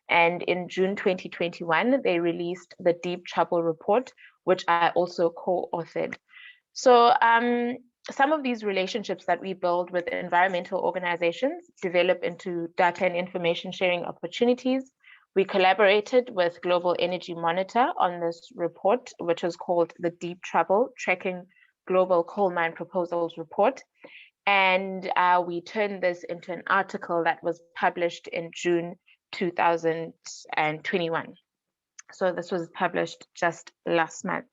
And in June 2021, they released the Deep Trouble Report, which I also co-authored. So some of these relationships that we build with environmental organizations develop into data and information sharing opportunities. We collaborated with Global Energy Monitor on this report, which is called the Deep Trouble Tracking Global Coal Mine Proposals Report. And we turned this into an article that was published in June 2021. So this was published just last month.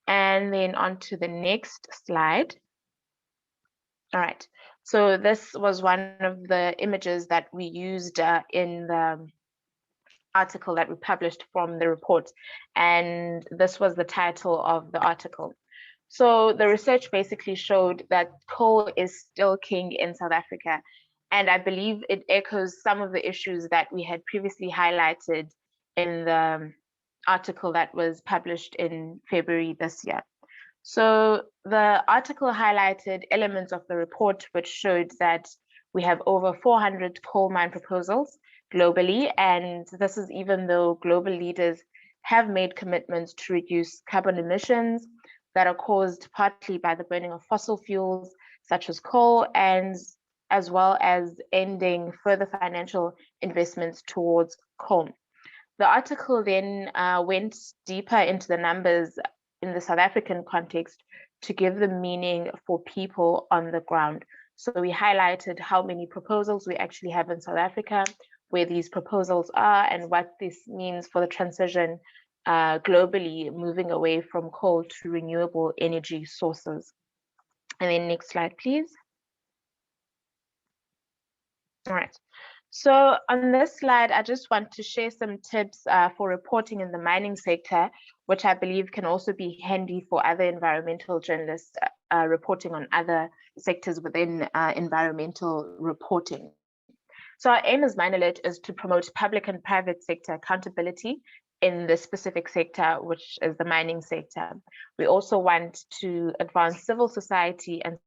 And then on to the next slide. All right, so this was one of the images that we used in the article that we published from the report. And this was the title of the article. So the research basically showed that coal is still king in South Africa. And I believe it echoes some of the issues that we had previously highlighted in the article that was published in February this year. So the article highlighted elements of the report which showed that we have over 400 coal mine proposals globally, and this is even though global leaders have made commitments to reduce carbon emissions that are caused partly by the burning of fossil fuels such as coal, and as well as ending further financial investments towards coal. The article then went deeper into the numbers in the South African context to give the meaning for people on the ground. So we highlighted how many proposals we actually have in South Africa, where these proposals are, and what this means for the transition globally, moving away from coal to renewable energy sources. And then next slide, please. All right. So on this slide, I just want to share some tips for reporting in the mining sector, which I believe can also be handy for other environmental journalists reporting on other sectors within environmental reporting. So our aim as Manolit is to promote public and private sector accountability in the specific sector, which is the mining sector. We also want to advance civil society and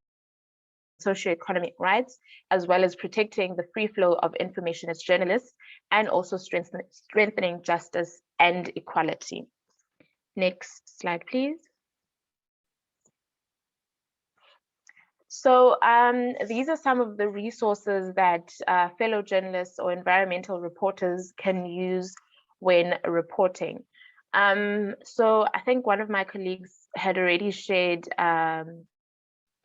socioeconomic rights, as well as protecting the free flow of information as journalists, and also strengthening justice and equality. Next slide, please. So these are some of the resources that fellow journalists or environmental reporters can use when reporting. So I think one of my colleagues had already shared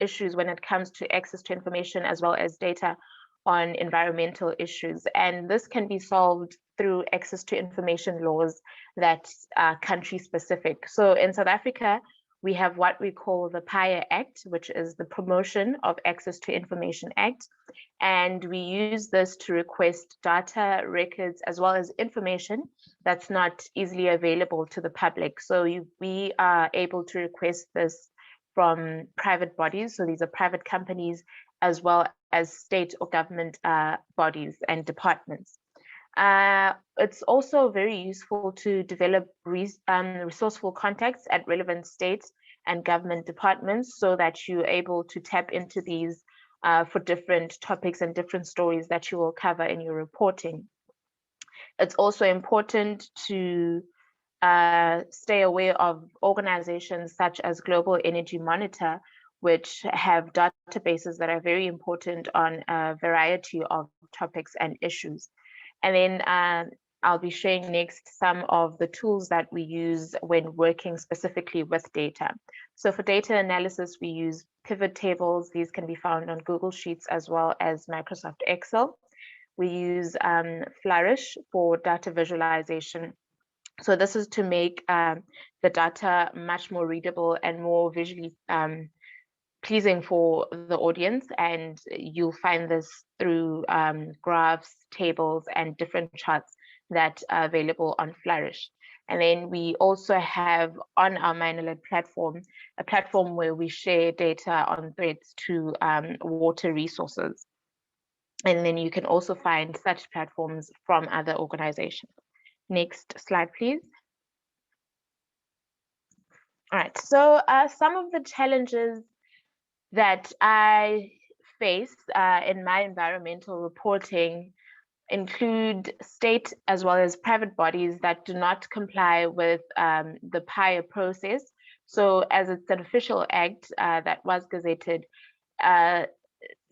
issues when it comes to access to information as well as data on environmental issues. And this can be solved through access to information laws that are country specific. So in South Africa, we have what we call the PAIA Act, which is the Promotion of Access to Information Act. And we use this to request data, records, as well as information that's not easily available to the public. So we are able to request this from private bodies. So these are private companies, as well as state or government bodies and departments. It's also very useful to develop resourceful contacts at relevant states and government departments so that you're able to tap into these for different topics and different stories that you will cover in your reporting. It's also important to stay aware of organizations such as Global Energy Monitor, which have databases that are very important on a variety of topics and issues. And then I'll be sharing next some of the tools that we use when working specifically with data. So for data analysis, we use pivot tables. These can be found on Google Sheets as well as Microsoft Excel. We use Flourish for data visualization. So this is to make the data much more readable and more visually pleasing for the audience, and you'll find this through graphs, tables, and different charts that are available on Flourish. And then we also have on our Manolit platform, a platform where we share data on threads to water resources. And then you can also find such platforms from other organizations. Next slide, please. All right, so some of the challenges that I face in my environmental reporting include state as well as private bodies that do not comply with the PAIA process. So as it's an official act that was gazetted,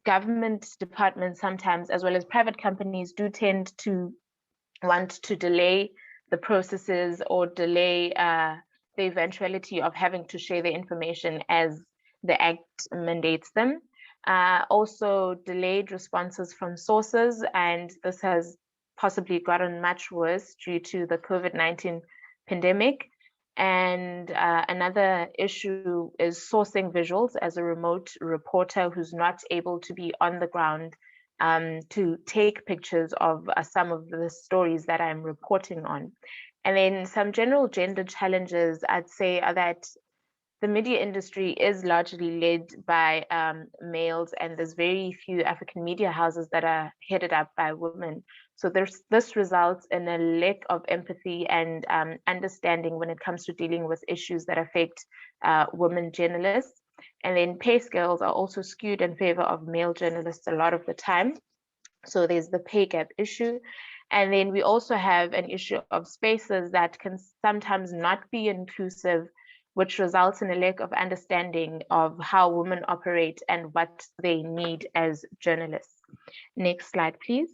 government departments sometimes, as well as private companies, do tend to want to delay the processes or delay the eventuality of having to share the information as the Act mandates them. Also delayed responses from sources, and this has possibly gotten much worse due to the COVID-19 pandemic. And another issue is sourcing visuals as a remote reporter who's not able to be on the ground to take pictures of some of the stories that I'm reporting on. And then some general gender challenges, I'd say, are that the media industry is largely led by males, and there's very few African media houses that are headed up by women. So this results in a lack of empathy and understanding when it comes to dealing with issues that affect women journalists. And then pay scales are also skewed in favor of male journalists a lot of the time. So there's the pay gap issue. And then we also have an issue of spaces that can sometimes not be inclusive, which results in a lack of understanding of how women operate and what they need as journalists. Next slide, please.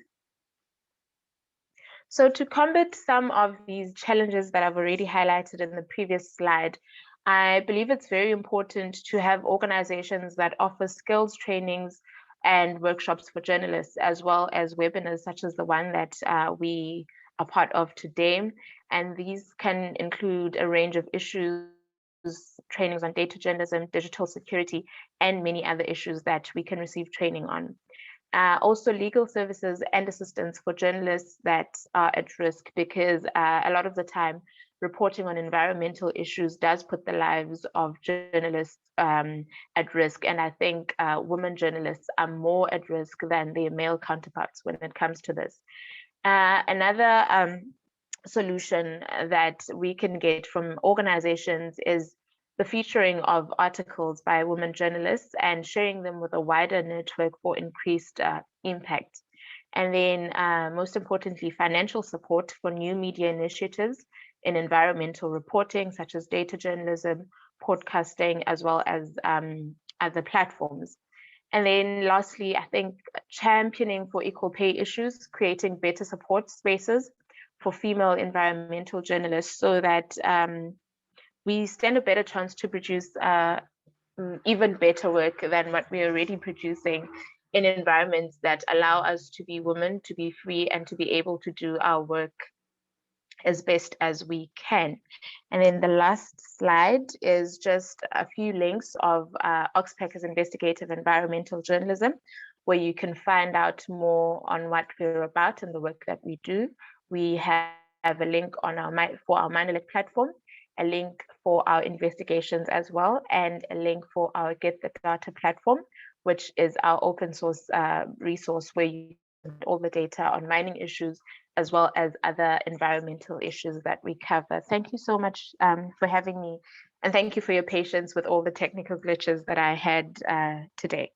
So to combat some of these challenges that I've already highlighted in the previous slide, I believe it's very important to have organizations that offer skills trainings and workshops for journalists, as well as webinars such as the one that we are part of today. And these can include a range of issues, trainings on data journalism, digital security, and many other issues that we can receive training on. Also legal services and assistance for journalists that are at risk, because a lot of the time reporting on environmental issues does put the lives of journalists at risk. And I think women journalists are more at risk than their male counterparts when it comes to this. Another solution that we can get from organizations is the featuring of articles by women journalists and sharing them with a wider network for increased impact. And then most importantly, financial support for new media initiatives in environmental reporting, such as data journalism, podcasting, as well as other platforms. And then lastly, I think championing for equal pay issues, creating better support spaces for female environmental journalists so that we stand a better chance to produce even better work than what we're already producing in environments that allow us to be women, to be free, and to be able to do our work as best as we can. And then the last slide is just a few links of Oxpeckers Investigative Environmental Journalism, where you can find out more on what we're about and the work that we do. We have a link on for our Manolit platform, a link for our investigations as well, and a link for our Get the Data platform, which is our open source resource where you get all the data on mining issues, as well as other environmental issues that we cover. Thank you so much for having me. And thank you for your patience with all the technical glitches that I had today.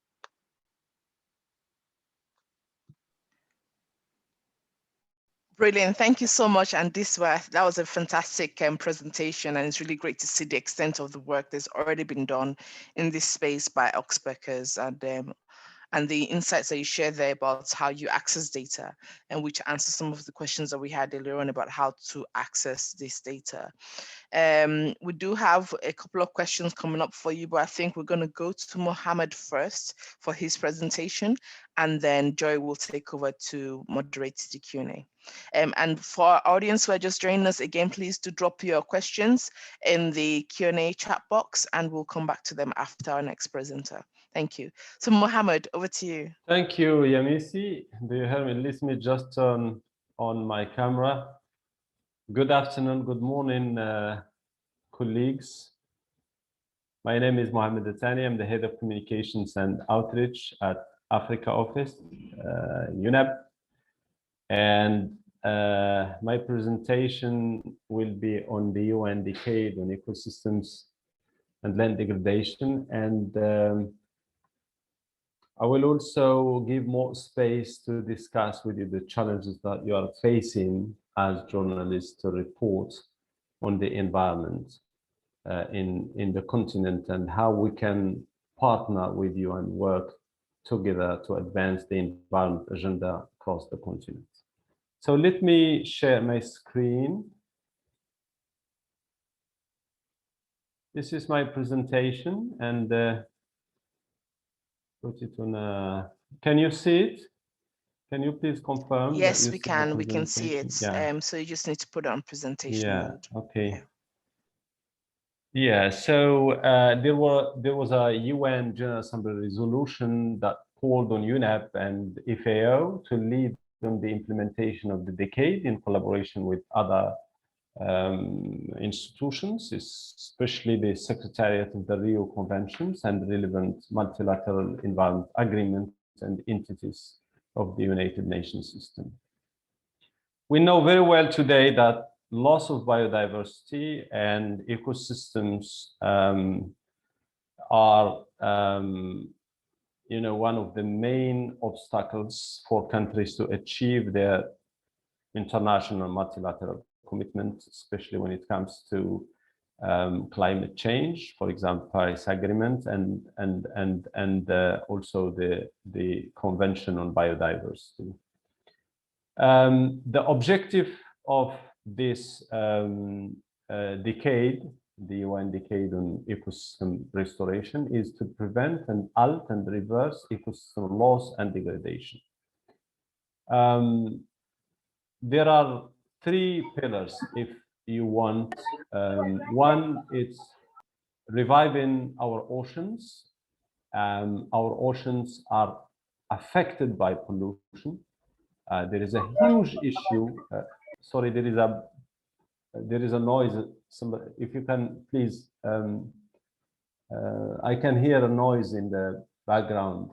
Brilliant. Thank you so much, Andiswa. That was a fantastic presentation, and it's really great to see the extent of the work that's already been done in this space by Oxpeckers and the insights that you shared there about how you access data, and which answers some of the questions that we had earlier on about how to access this data. We do have a couple of questions coming up for you, but I think we're going to go to Mohammed first for his presentation, and then Joy will take over to moderate the Q&A. And for our audience who are just joining us again, please do drop your questions in the Q&A chat box, and we'll come back to them after our next presenter. Thank you. So Mohammed, over to you. Thank you, Yamisi. Do you hear me? Let me just turn on my camera. Good afternoon, good morning, colleagues. My name is Mohammed Atani. I'm the head of communications and outreach at Africa office, UNEP. And my presentation will be on the UN decade on ecosystems and land degradation. And I will also give more space to discuss with you the challenges that you are facing as journalists to report on the environment in the continent, and how we can partner with you and work together to advance the environment agenda across the continent. So let me share my screen. This is my presentation, and put it on can you see it? Can you please confirm? Yes, we can. We can see it. Yeah. So you just need to put it on presentation mode. Okay. Yeah. So there was a UN General Assembly resolution that called on UNEP and FAO to lead on the implementation of the decade in collaboration with other institutions, especially the Secretariat of the Rio Conventions and relevant multilateral environment agreements and entities of the United Nations system. We know very well today that loss of biodiversity and ecosystems are one of the main obstacles for countries to achieve their international multilateral commitment, especially when it comes to climate change, for example, Paris Agreement, and also the Convention on Biodiversity. The objective of this decade the UN Decade on Ecosystem Restoration, is to prevent and halt and reverse ecosystem loss and degradation. There are three pillars, if you want. One, it's reviving our oceans. Our oceans are affected by pollution. There is a huge issue. Sorry, there is a noise. Somebody, if you can please, I can hear a noise in the background.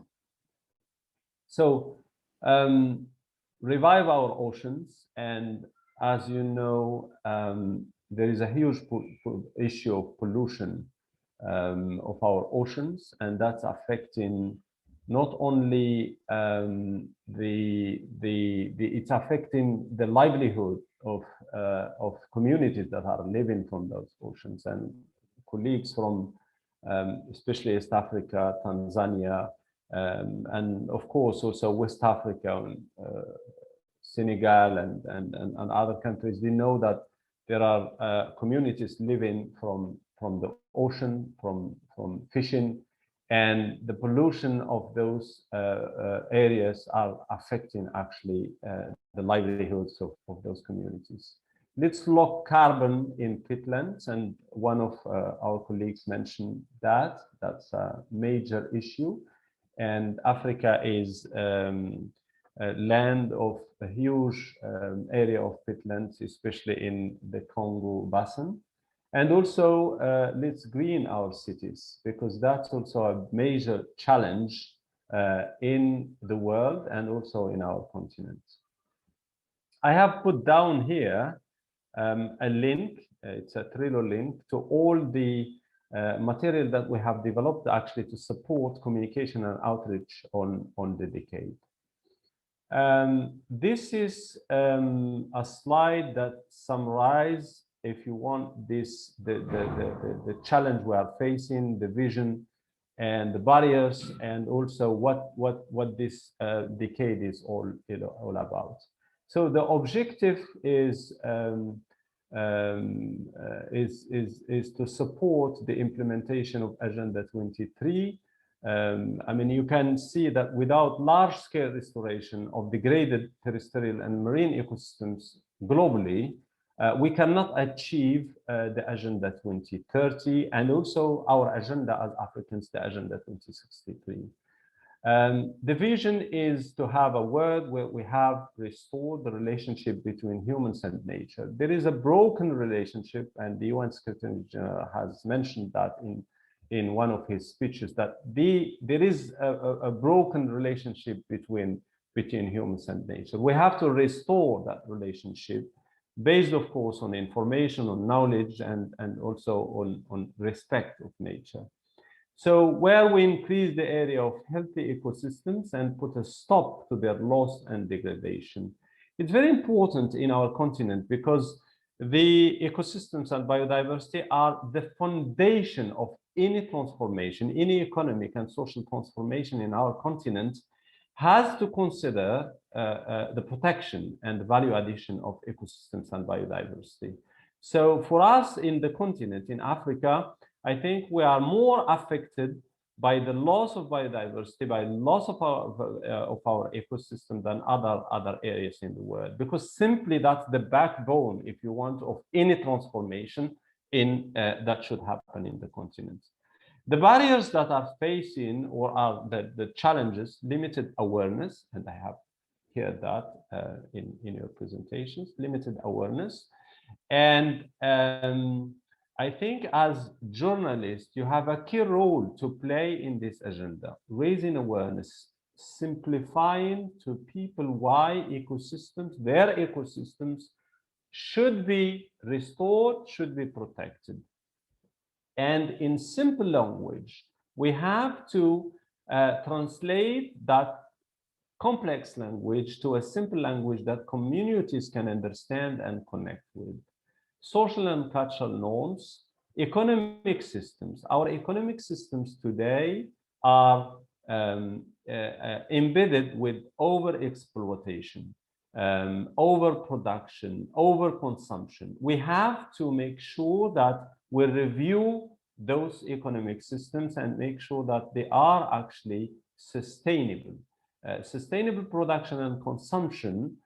So revive our oceans, and as you know, there is a huge issue of pollution of our oceans, and that's affecting not only it's affecting the livelihood of communities that are living from those oceans, and colleagues from especially East Africa, Tanzania, and of course also West Africa, Senegal, and other countries. We know that there are communities living from the ocean, from fishing, and the pollution of those areas are affecting actually the livelihoods of those communities. Let's lock carbon in peatlands, and one of our colleagues mentioned that. That's a major issue, and Africa is a land of a huge area of peatlands, especially in the Congo basin. And also, let's green our cities, because that's also a major challenge in the world and also in our continent. I have put down here a link, it's a Trello link, to all the material that we have developed actually to support communication and outreach on the decade. This is a slide that summarizes, if you want, this the challenge we are facing, the vision and the barriers, and also what this decade is all about. So the objective is to support the implementation of Agenda 23. I mean, you can see that without large-scale restoration of degraded terrestrial and marine ecosystems globally, we cannot achieve the Agenda 2030, and also our agenda as Africans, the Agenda 2063. The vision is to have a world where we have restored the relationship between humans and nature. There is a broken relationship, and the UN Secretary General has mentioned that in one of his speeches, that there is a broken relationship between humans and nature. We have to restore that relationship, based, of course, on information, on knowledge, and also on respect of nature. So where we increase the area of healthy ecosystems and put a stop to their loss and degradation. It's very important in our continent, because the ecosystems and biodiversity are the foundation of any transformation, any economic and social transformation in our continent has to consider the protection and the value addition of ecosystems and biodiversity. So for us in the continent, in Africa, I think we are more affected by the loss of biodiversity, by loss of our ecosystem than other areas in the world, because simply that's the backbone, if you want, of any transformation that should happen in the continent. The barriers that are facing, or are the challenges, limited awareness, and I have heard that in your presentations, limited awareness. And I think as journalists, you have a key role to play in this agenda, raising awareness, simplifying to people why their ecosystems should be restored, should be protected. And in simple language, we have to translate that complex language to a simple language that communities can understand and connect with. Social and cultural norms, economic systems. Our economic systems today are embedded with over-exploitation. overproduction, overconsumption. We have to make sure that we review those economic systems and make sure that they are actually sustainable. Sustainable production and consumption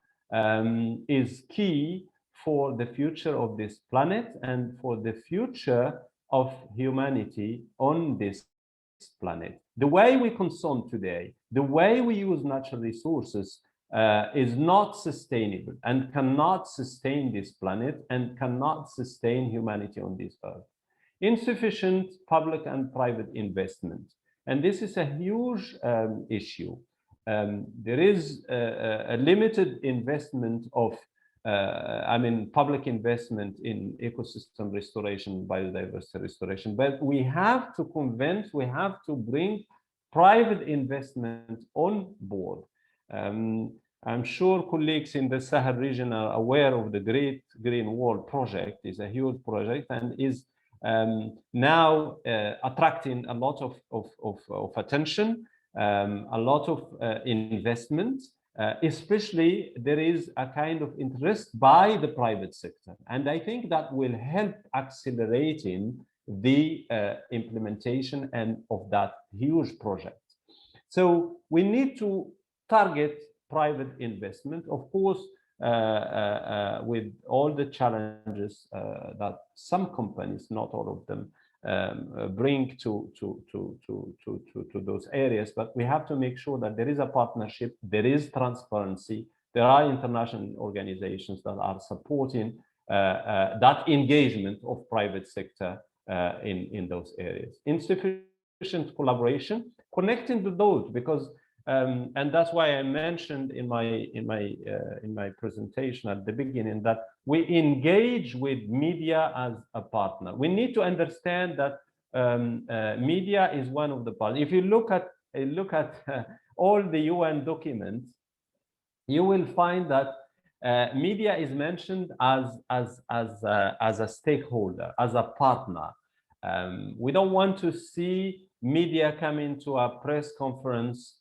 is key for the future of this planet and for the future of humanity on this planet. The way we consume today, the way we use natural resources is not sustainable and cannot sustain this planet and cannot sustain humanity on this earth. Insufficient public and private investment. And this is a huge issue. There is a limited investment of public investment in ecosystem restoration, biodiversity restoration, but we have to convince, we have to bring private investment on board. I'm sure colleagues in the Sahel region are aware of the Great Green Wall project. It's a huge project and is now attracting a lot of attention, a lot of investment. Especially there is a kind of interest by the private sector, and I think that will help accelerating the implementation and of that huge project. So we need to target private investment, of course, with all the challenges that some companies, not all of them, bring to those areas, but we have to make sure that there is a partnership, there is transparency, there are international organizations that are supporting that engagement of private sector in those areas. Insufficient collaboration, connecting the dots, because and that's why I mentioned in my presentation at the beginning that we engage with media as a partner. We need to understand that media is one of the partners. If you look at all the UN documents, you will find that media is mentioned as a stakeholder, as a partner. We don't want to see media coming to a press conference,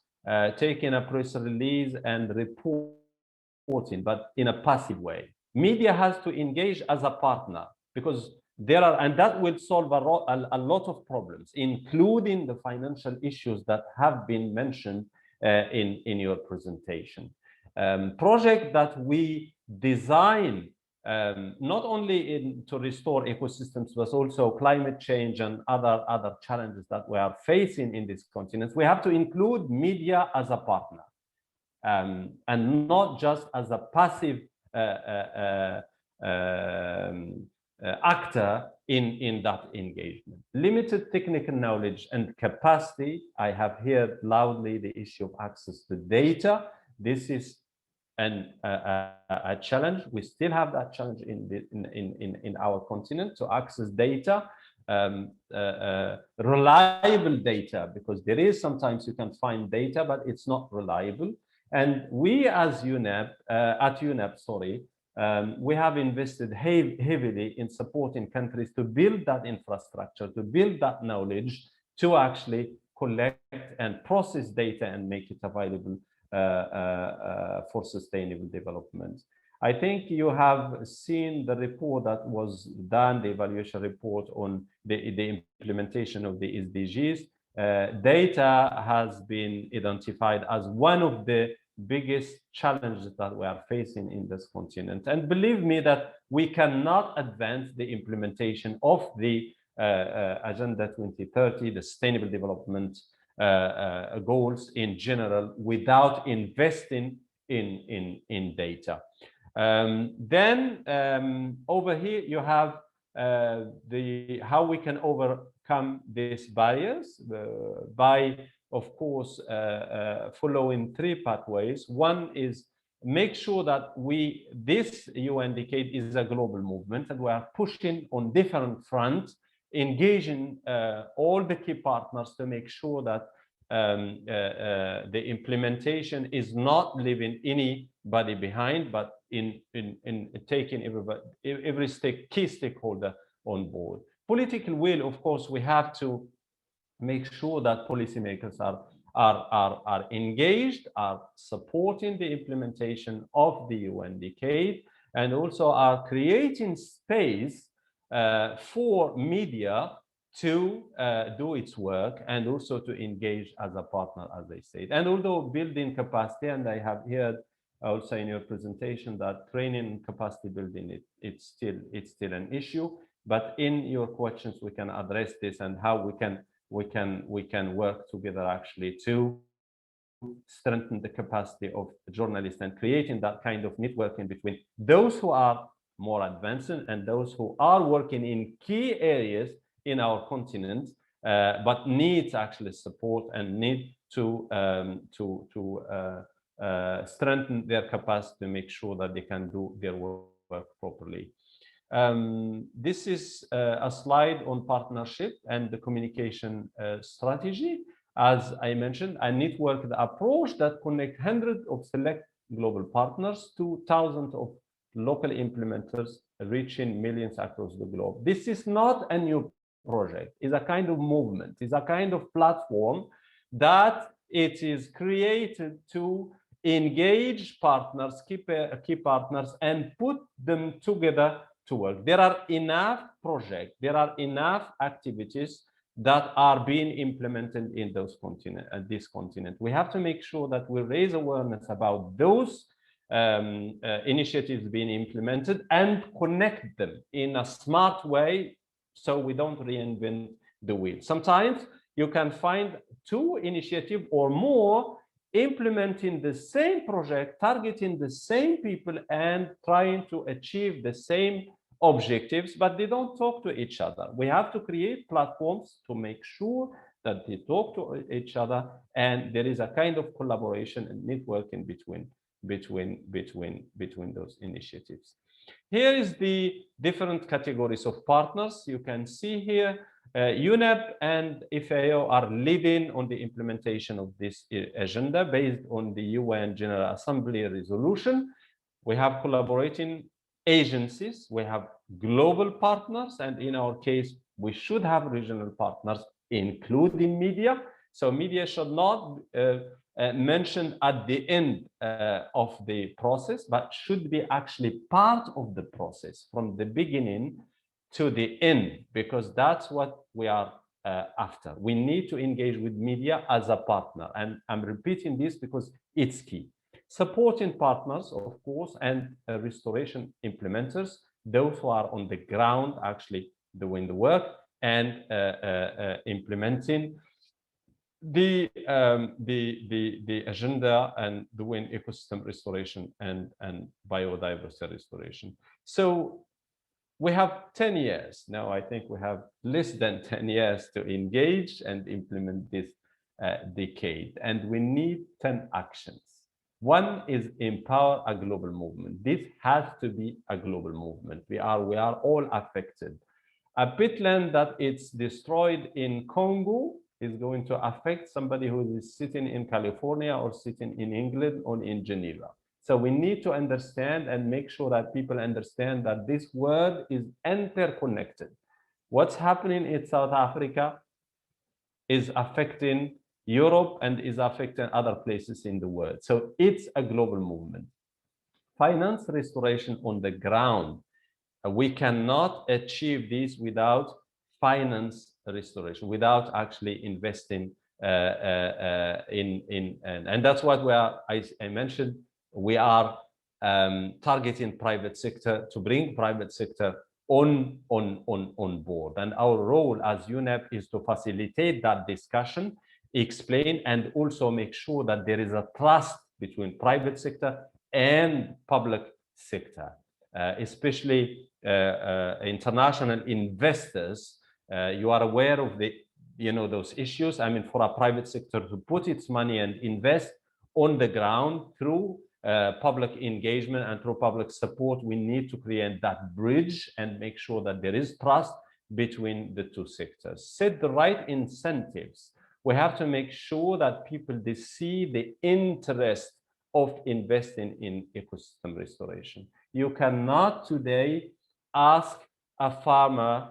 taking a press release and reporting, but in a passive way. Media has to engage as a partner, because there are, and that will solve a lot of problems, including the financial issues that have been mentioned in your presentation. Project that we design not only to restore ecosystems, but also climate change and other challenges that we are facing in this continent. We have to include media as a partner and not just as a passive actor in that engagement. Limited technical knowledge and capacity. I have heard loudly the issue of access to data. This is a challenge. We still have that challenge in our continent to access data, reliable data, because there is sometimes you can find data, but it's not reliable. And we as UNEP, at UNEP, sorry, we have invested heavily in supporting countries to build that infrastructure, to build that knowledge, to actually collect and process data and make it available for sustainable development. I think you have seen the report that was done, the evaluation report on the implementation of the SDGs. Data has been identified as one of the biggest challenges that we are facing in this continent. And believe me that we cannot advance the implementation of the Agenda 2030, the Sustainable Development goals in general, without investing in data. Then over here you have how we can overcome these barriers by, of course, following three pathways. One is make sure that this UN decade is a global movement, and we are pushing on different fronts, engaging all the key partners to make sure that the implementation is not leaving anybody behind, but in taking every key stakeholder on board. Political will, of course, we have to make sure that policymakers are engaged, are supporting the implementation of the UN decade, and also are creating space for media to do its work and also to engage as a partner, as I said. And although building capacity, and I have heard also in your presentation that training and capacity building, it's still an issue. But in your questions, we can address this and how we can work together actually to strengthen the capacity of journalists and creating that kind of networking between those who are more advanced and those who are working in key areas in our continent, but needs actually support and need to strengthen their capacity to make sure that they can do their work properly. This is a slide on partnership and the communication strategy. As I mentioned, a networked approach that connects hundreds of select global partners to thousands of local implementers, reaching millions across the globe. This is not a new project. It's a kind of movement. It's a kind of platform that it is created to engage partners, key partners, and put them together to work. There are enough projects, there are enough activities that are being implemented in this continent. We have to make sure that we raise awareness about those initiatives being implemented and connect them in a smart way so we don't reinvent the wheel. Sometimes you can find two initiatives or more implementing the same project, targeting the same people and trying to achieve the same objectives, but they don't talk to each other. We have to create platforms to make sure that they talk to each other and there is a kind of collaboration and networking between those initiatives. Here is the different categories of partners. You can see here UNEP and FAO are leading on the implementation of this agenda based on the UN General Assembly resolution. We have collaborating agencies, we have global partners, and in our case, we should have regional partners, including media. So media should not mentioned at the end of the process, but should be actually part of the process from the beginning to the end, because that's what we are after. We need to engage with media as a partner, and I'm repeating this because it's key. Supporting partners, of course, and restoration implementers, those who are on the ground actually doing the work and implementing the agenda and doing ecosystem restoration and biodiversity restoration. So we have 10 years now. I think we have less than 10 years to engage and implement this decade, and we need 10 actions. One is empower a global movement. This has to be a global movement. We are all affected. A peatland that it's destroyed in Congo is going to affect somebody who is sitting in California or sitting in England or in Geneva. So we need to understand and make sure that people understand that this world is interconnected. What's happening in South Africa is affecting Europe and is affecting other places in the world. So it's a global movement. Finance restoration on the ground. We cannot achieve this without finance restoration, without actually investing and that's what we are, I mentioned, we are targeting private sector to bring private sector on board. And our role as UNEP is to facilitate that discussion, explain, and also make sure that there is a trust between private sector and public sector, especially international investors. You are aware of the, those issues. I mean, for a private sector to put its money and invest on the ground through public engagement and through public support, we need to create that bridge and make sure that there is trust between the two sectors. Set the right incentives. We have to make sure that people, they see the interest of investing in ecosystem restoration. You cannot today ask a farmer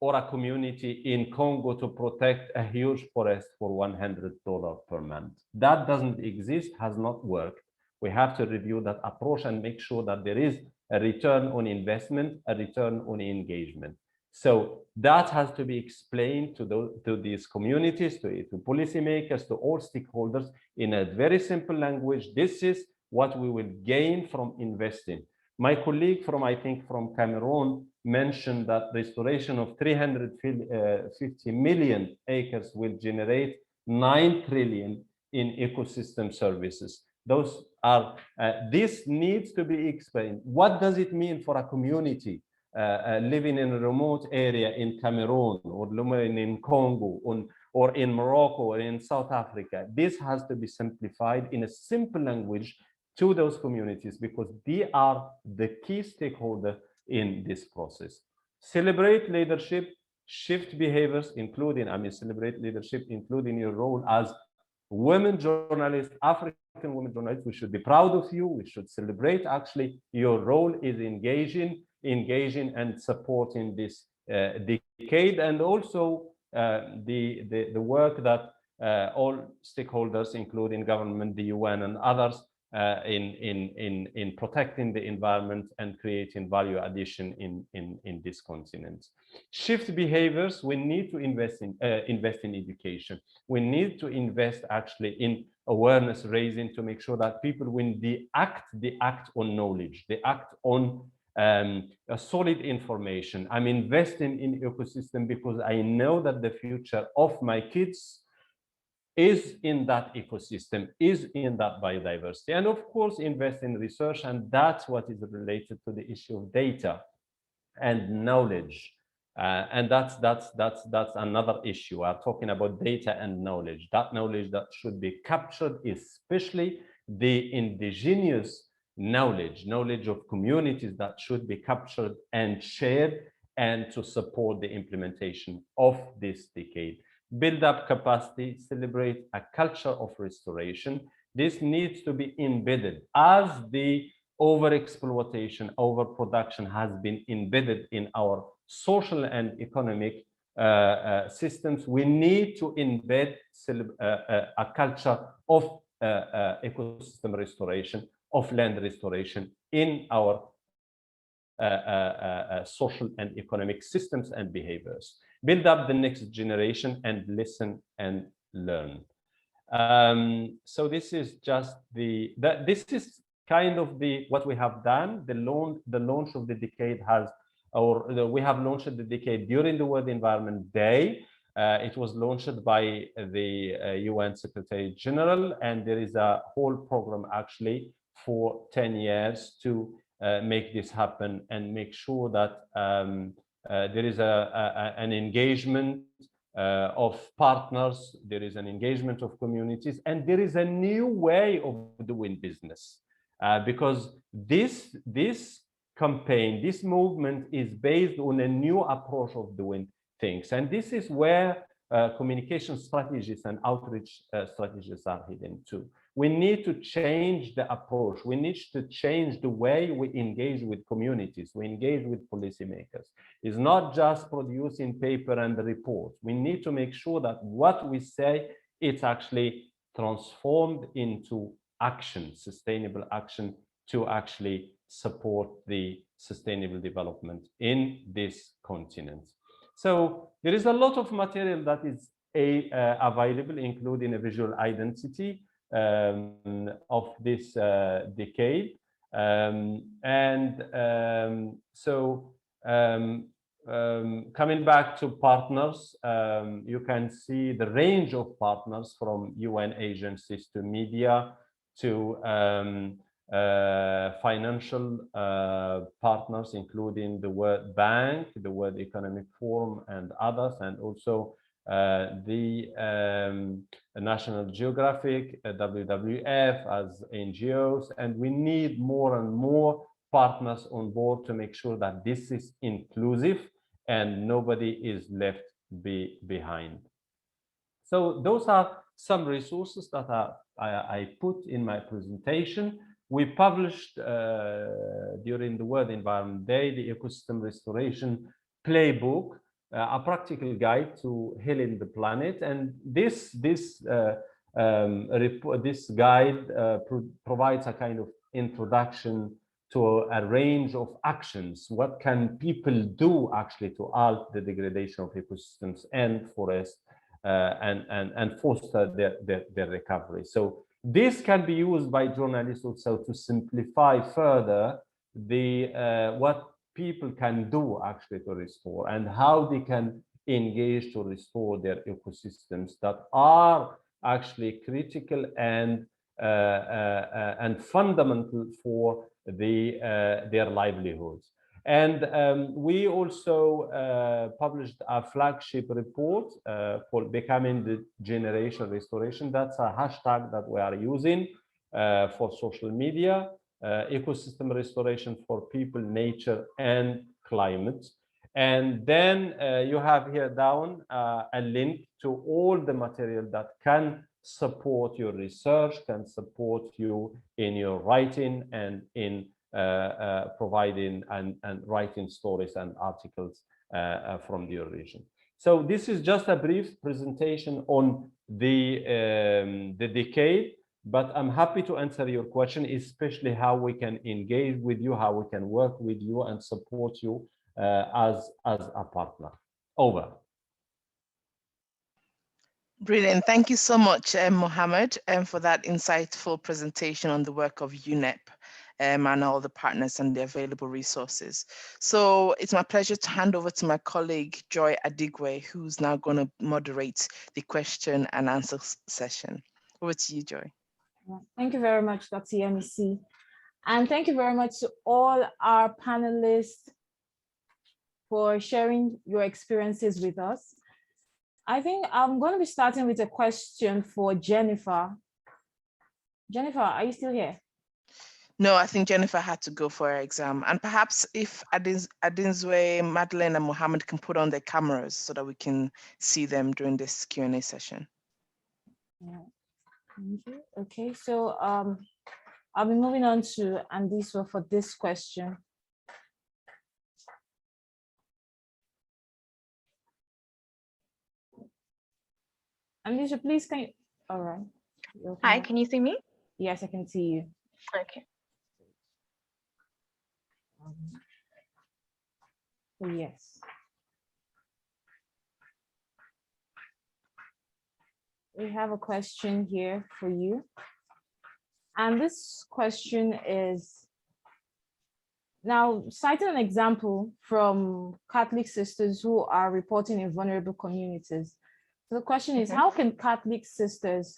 or a community in Congo to protect a huge forest for $100 per month. That doesn't exist, has not worked. We have to review that approach and make sure that there is a return on investment, a return on engagement. So that has to be explained to these communities, to policymakers, to all stakeholders in a very simple language. This is what we will gain from investing. My colleague from, I think, from Cameroon mentioned that restoration of 350 million acres will generate 9 trillion in ecosystem services. Those are, this needs to be explained. What does it mean for a community living in a remote area in Cameroon or living in Congo or in Morocco or in South Africa? This has to be simplified in a simple language to those communities, because they are the key stakeholder in this process. Celebrate leadership, shift behaviors, including, celebrate leadership, including your role as women journalists, African women journalists. We should be proud of you. We should celebrate actually your role is engaging and supporting this decade, and also the work that all stakeholders, including government, the UN, and others, in protecting the environment and creating value addition in this continent. Shift behaviors. We need to invest in education. We need to invest actually in awareness raising to make sure that people, when they act on knowledge, they act on a solid information. I'm investing in ecosystem because I know that the future of my kids is in that ecosystem, is in that biodiversity. And of course, invest in research, and that's what is related to the issue of data and knowledge. And that's another issue. I'm talking about data and knowledge. That knowledge that should be captured, especially the indigenous knowledge of communities, that should be captured and shared, and to support the implementation of this decade. Build up capacity, celebrate a culture of restoration. This needs to be embedded as the overexploitation, overproduction has been embedded in our social and economic systems. We need to embed a culture of ecosystem restoration, of land restoration in our social and economic systems and behaviors. Build up the next generation and listen and learn. So this is just this is kind of what we have done. The launch of the decade we have launched the decade during the World Environment Day. It was launched by the UN Secretary General, and there is a whole program actually for 10 years to make this happen and make sure that there is an engagement of partners, there is an engagement of communities, and there is a new way of doing business. Because this campaign, this movement is based on a new approach of doing things. And this is where communication strategies and outreach strategies are hidden too. We need to change the approach. We need to change the way we engage with communities, we engage with policymakers. It's not just producing paper and reports. We need to make sure that what we say, it's actually transformed into action, sustainable action, to actually support the sustainable development in this continent. So there is a lot of material that is available, including a visual identity of this decade. Coming back to partners, you can see the range of partners, from UN agencies to media to financial partners, including the World Bank, the World Economic Forum, and others, and also the National Geographic, WWF, as NGOs. And we need more and more partners on board to make sure that this is inclusive and nobody is left behind. So those are some resources that I put in my presentation. We published during the World Environment Day the Ecosystem Restoration Playbook. a practical guide to healing the planet. And this guide provides a kind of introduction to a range of actions. What can people do actually to halt the degradation of ecosystems and forests and foster their recovery? So this can be used by journalists also to simplify further the what people can do actually to restore and how they can engage to restore their ecosystems that are actually critical and fundamental for their livelihoods. And we also published a flagship report for becoming the generation restoration. That's a hashtag that we are using for social media, ecosystem restoration for people, nature, and climate. And then you have here down a link to all the material that can support your research, can support you in your writing and in providing and writing stories and articles from your region. So this is just a brief presentation on the decade, but I'm happy to answer your question, especially how we can engage with you, how we can work with you and support you as a partner. Over. Brilliant. Thank you so much, Mohammed, for that insightful presentation on the work of UNEP and all the partners and the available resources. So it's my pleasure to hand over to my colleague, Joy Adigwe, who's now going to moderate the question and answer session. Over to you, Joy. Thank you very much, Dr. Yemisi. And thank you very much to all our panelists for sharing your experiences with us. I think I'm going to be starting with a question for Jenifer. Jenifer, are you still here? No, I think Jenifer had to go for her exam. And perhaps if Andiswa, Madeleine, and Mohammed can put on their cameras so that we can see them during this Q&A session. Yeah. Thank you. Okay, so I'll be moving on to Andiswa for this question. Andiswa, please, can you? All right. Hi, can you see me? Yes, I can see you. Okay. So yes. We have a question here for you. And this question is, now citing an example from Catholic sisters who are reporting in vulnerable communities. So the question is, how can Catholic sisters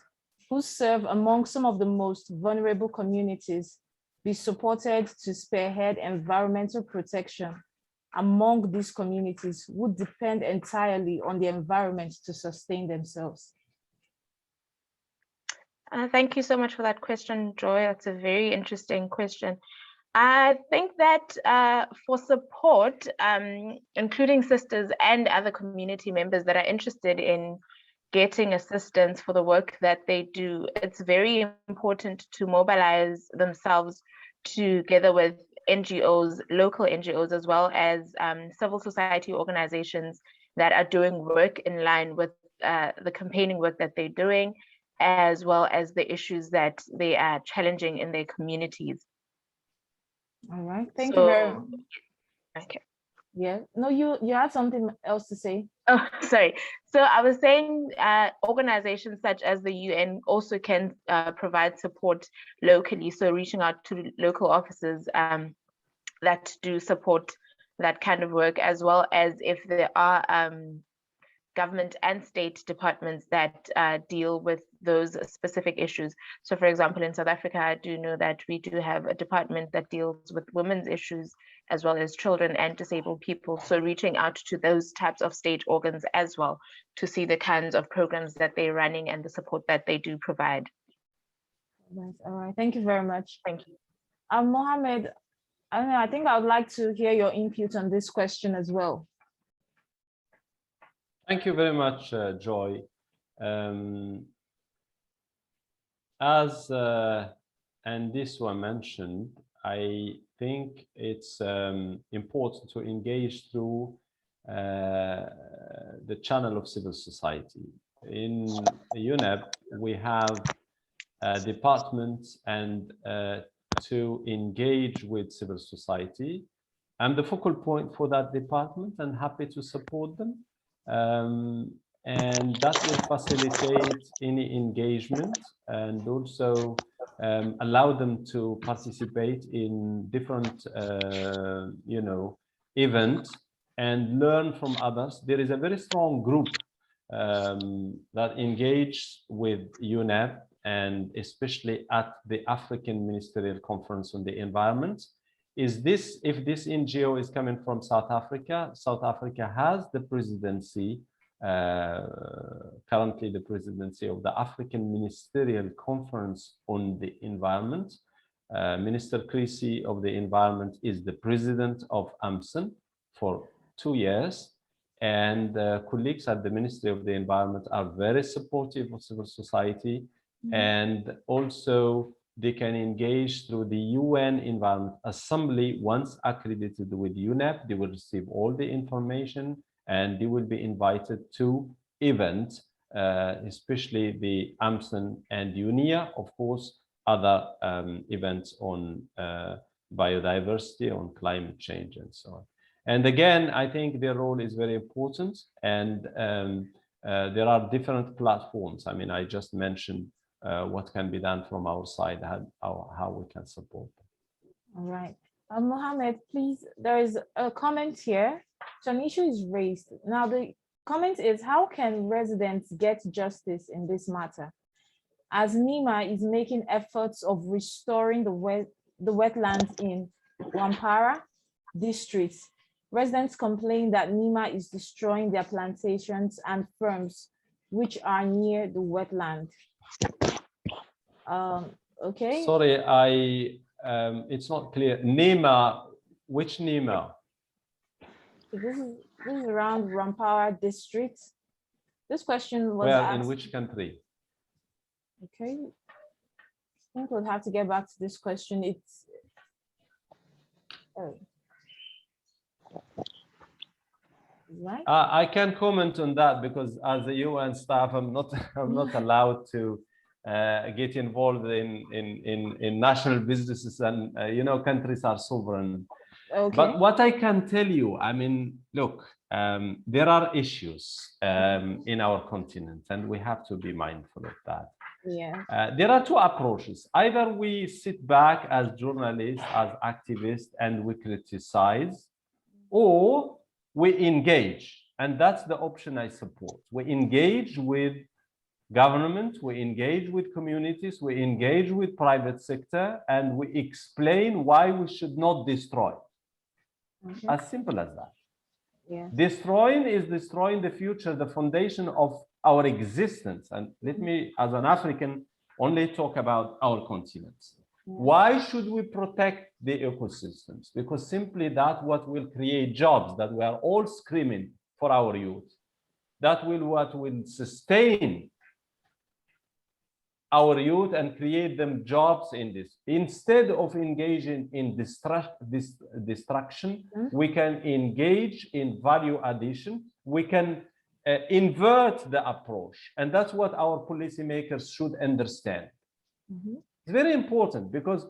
who serve among some of the most vulnerable communities be supported to spearhead environmental protection among these communities who depend entirely on the environment to sustain themselves? Thank you so much for that question, Joy. That's a very interesting question. I think that for support, including sisters and other community members that are interested in getting assistance for the work that they do, it's very important to mobilize themselves together with NGOs, local NGOs, as well as civil society organizations that are doing work in line with the campaigning work that they're doing, as well as the issues that they are challenging in their communities. All right, thank you very much. Okay. Yeah, no, you have something else to say. Oh, sorry. So I was saying organizations such as the UN also can provide support locally. So reaching out to local offices that do support that kind of work, as well as if there are government and state departments that deal with those specific issues. So for example, in South Africa, I do know that we do have a department that deals with women's issues, as well as children and disabled people. So reaching out to those types of state organs as well to see the kinds of programs that they're running and the support that they do provide. All right, thank you very much. Thank you. Mohammed, I don't know, I think I would like to hear your input on this question as well. Thank you very much, Joy. As Andiswa mentioned, I think it's important to engage through the channel of civil society. In UNEP, we have departments and to engage with civil society. I'm the focal point for that department and happy to support them. And that will facilitate any engagement and also allow them to participate in different, you know, events and learn from others. There is a very strong group that engage with UNEP, and especially at the African Ministerial Conference on the Environment. If this NGO is coming from South Africa, South Africa has the presidency, currently the presidency of the African Ministerial Conference on the Environment. Minister Creasy of the Environment is the president of AMSEN for 2 years. And colleagues at the Ministry of the Environment are very supportive of civil society. And also they can engage through the UN Environment Assembly. Once accredited with UNEP, they will receive all the information and they will be invited to events, especially the AMSEN and UNEA, of course, other events on biodiversity, on climate change and so on. And again, I think their role is very important, and there are different platforms. I mean, I just mentioned what can be done from our side, how we can support them. All right. Mohammed, please, there is a comment here. So an issue is raised. Now, the comment is, how can residents get justice in this matter? As NEMA is making efforts of restoring the wetlands in Wampara district, residents complain that NEMA is destroying their plantations and farms, which are near the wetland. Okay. Sorry, it's not clear. NEMA, which NEMA? This is around Wampara district. This question was asked. In which country? Okay. I think we'll have to get back to this question. It's right. I can comment on that because as a UN staff, I'm not allowed to get involved in national businesses, and you know, countries are sovereign. Okay. But what I can tell you, I mean, look, there are issues in our continent, and we have to be mindful of that. Yeah. There are two approaches. Either we sit back as journalists, as activists, and we criticize, or we engage. And that's the option I support. We engage with government, we engage with communities, we engage with private sector, and we explain why we should not destroy. Okay. As simple as that. Yeah. Destroying is destroying the future, the foundation of our existence. And let me, as an African, only talk about our continent. Yeah. Why should we protect the ecosystems? Because simply that what will create jobs that we are all screaming for our youth. That will what will sustain our youth and create them jobs in this. Instead of engaging in destruction, we can engage in value addition. We can invert the approach. And that's what our policymakers should understand. It's very important because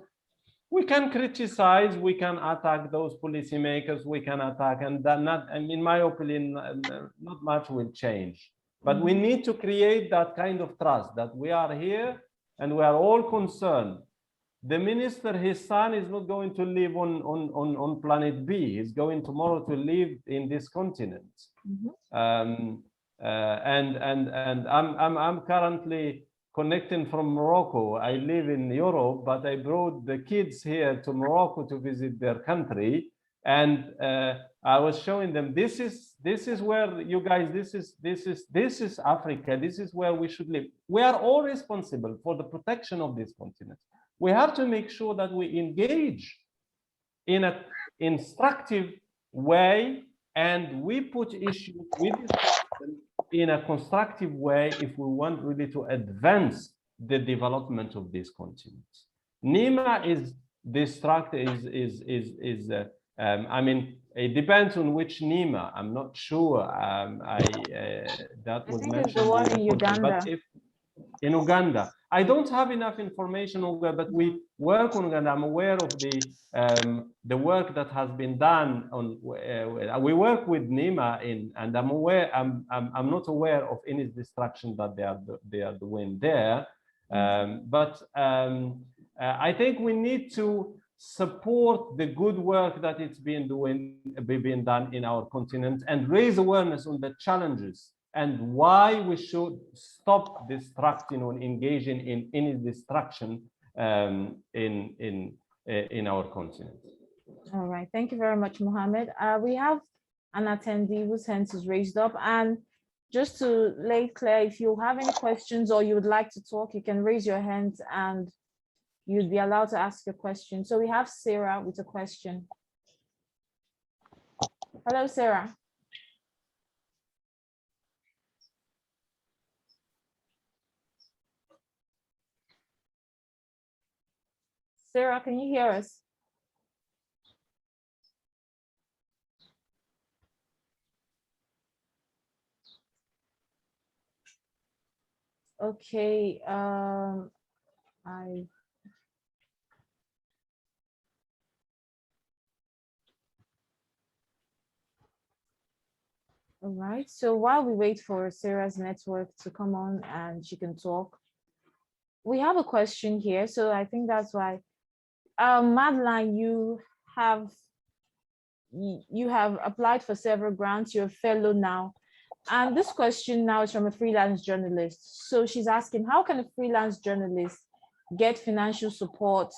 we can criticize, we can attack those policymakers, we can attack, and that not, and in my opinion, not much will change. But we need to create that kind of trust that we are here and we are all concerned. The minister, his son, is not going to live on planet B. He's going tomorrow to live in this continent. And I'm currently connecting from Morocco. I live in Europe, but I brought the kids here to Morocco to visit their country. And I was showing them, this is where you guys, this is Africa. This is where we should live. We are all responsible for the protection of this continent. We have to make sure that we engage in an instructive way, and we put issues with in a constructive way if we want really to advance the development of this continent. NEMA is I mean, it depends on which NEMA. I'm not sure. That was think mentioned. it's the one in Uganda. But if in Uganda, I don't have enough information on Uganda, but we work on Uganda. I'm aware of the work that has been done on. We work with NEMA and I'm aware. I'm not aware of any destruction that they are doing there. I think we need to support the good work that it's being done in our continent and raise awareness on the challenges and why we should stop destructing or engaging in any destruction in our continent. All right, thank you very much, Mohammed. We have an attendee whose hand is raised up, and just to lay clear, if you have any questions or you would like to talk, you can raise your hand and you'd be allowed to ask a question. So we have Sarah with a question. Hello, Sarah. Sarah, can you hear us? Okay, all right, so while we wait for Sarah's network to come on and she can talk, we have a question here. So I think that's why, Madeleine, you have applied for several grants. You're a fellow now. And this question now is from a freelance journalist. So she's asking, how can a freelance journalist get financial support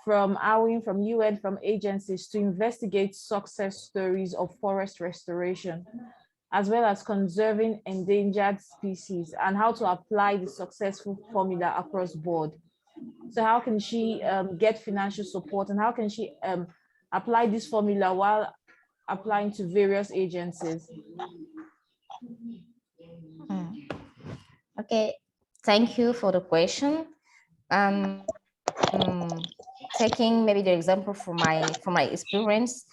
from AWiM, from UN, from agencies to investigate success stories of forest restoration, as well as conserving endangered species, and how to apply the successful formula across board? So how can she get financial support, and how can she apply this formula while applying to various agencies? Okay, thank you for the question. Taking maybe the example from my experience,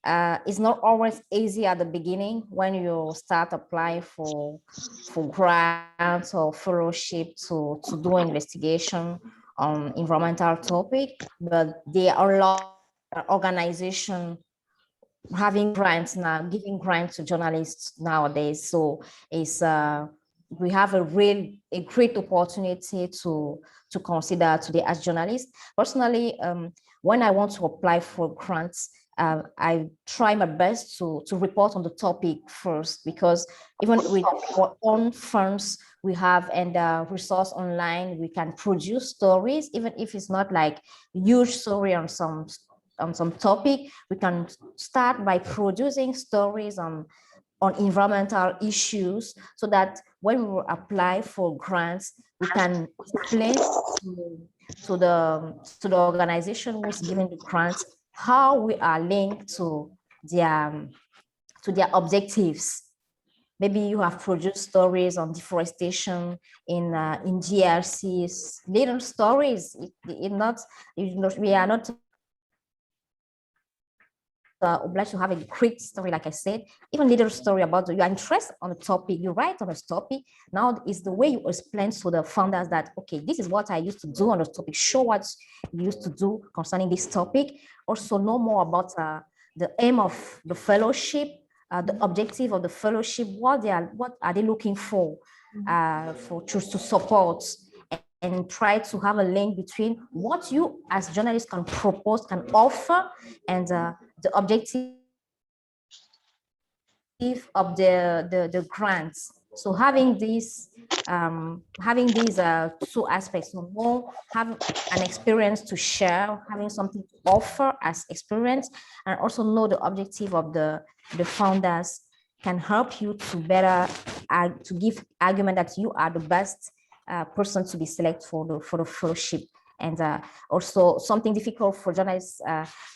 it's not always easy at the beginning when you start applying for grants or fellowship to do investigation on environmental topic, but there are a lot of organizations having grants now, giving grants to journalists nowadays. So it's we have a great opportunity to consider today as journalists. Personally, when I want to apply for grants, I try my best to report on the topic first, because even with our own funds we have and resource online, we can produce stories, even if it's not like huge story on some topic. We can start by producing stories on environmental issues, so that when we apply for grants, we can explain to the organization who's giving the grants how we are linked to their objectives. Maybe you have produced stories on deforestation in DRCs, little stories. We are not obliged to have a great story, like I said. Even little story about you are interested on the topic, you write on a topic. Now is the way you explain to the founders that, okay, this is what I used to do on the topic. Show what you used to do concerning this topic. Also know more about the aim of the fellowship, the objective of the fellowship, what are they looking for to support, and try to have a link between what you as journalists can propose, can offer, and the objective of the grants. So having these two aspects, have an experience to share, having something to offer as experience, and also know the objective of the founders, can help you to better to give argument that you are the best person to be selected for the fellowship. And also something difficult for journalists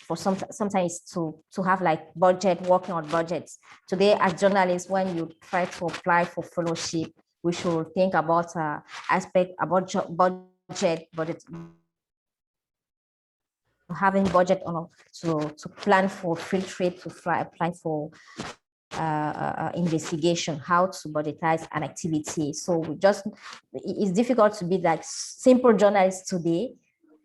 for sometimes to have like working on budgets. Today as journalists, when you try to apply for fellowship, we should think about aspect about budget having budget on to plan for field trip, to apply for investigation, how to budgetize an activity. So it's difficult to be like simple journalists today.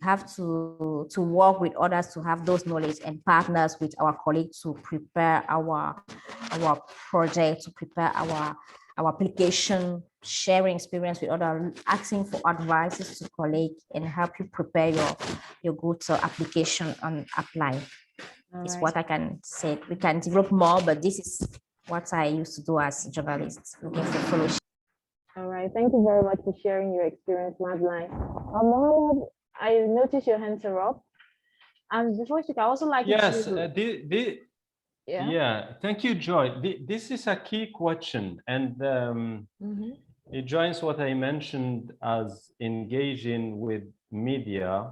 Have to work with others to have those knowledge and partners with our colleagues to prepare our project, to prepare our application, sharing experience with others, asking for advices to colleagues and help you prepare your good application and apply. It's what I can say. We can develop more, but this is what I used to do as a journalist, looking for fellowship. All right, thank you very much for sharing your experience, Madeleine. Mohammed, I noticed your hands are up. And before you speak, I also like yes, to... yeah, thank you, Joy. This is a key question, and it joins what I mentioned as engaging with media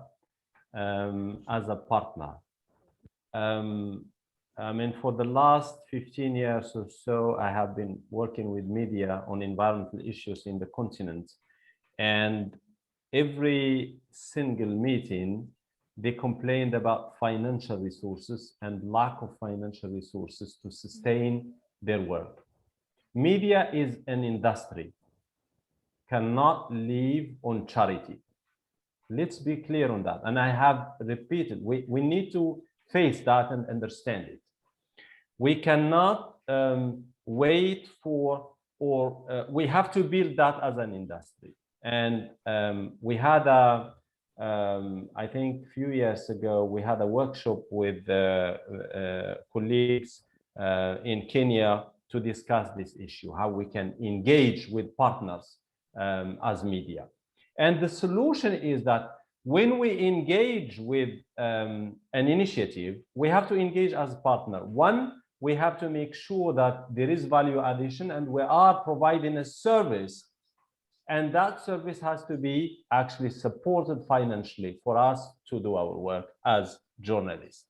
as a partner. I mean, for the last 15 years or so, I have been working with media on environmental issues in the continent. And every single meeting, they complained about financial resources and lack of financial resources to sustain their work. Media is an industry, cannot live on charity. Let's be clear on that. And I have repeated, we need to face that and understand it. We cannot wait for, or we have to build that as an industry. And we had I think a few years ago, we had a workshop with colleagues in Kenya to discuss this issue, how we can engage with partners as media. And the solution is that when we engage with an initiative, we have to engage as a partner. One, we have to make sure that there is value addition and we are providing a service, and that service has to be actually supported financially for us to do our work as journalists.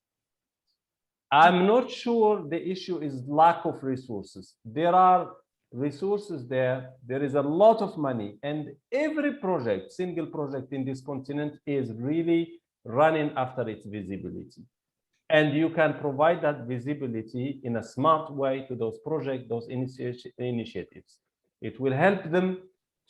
I'm not sure the issue is lack of resources. There are resources there. There is a lot of money, and every project, single project in this continent is really running after its visibility. And you can provide that visibility in a smart way to those projects, those initiatives. It will help them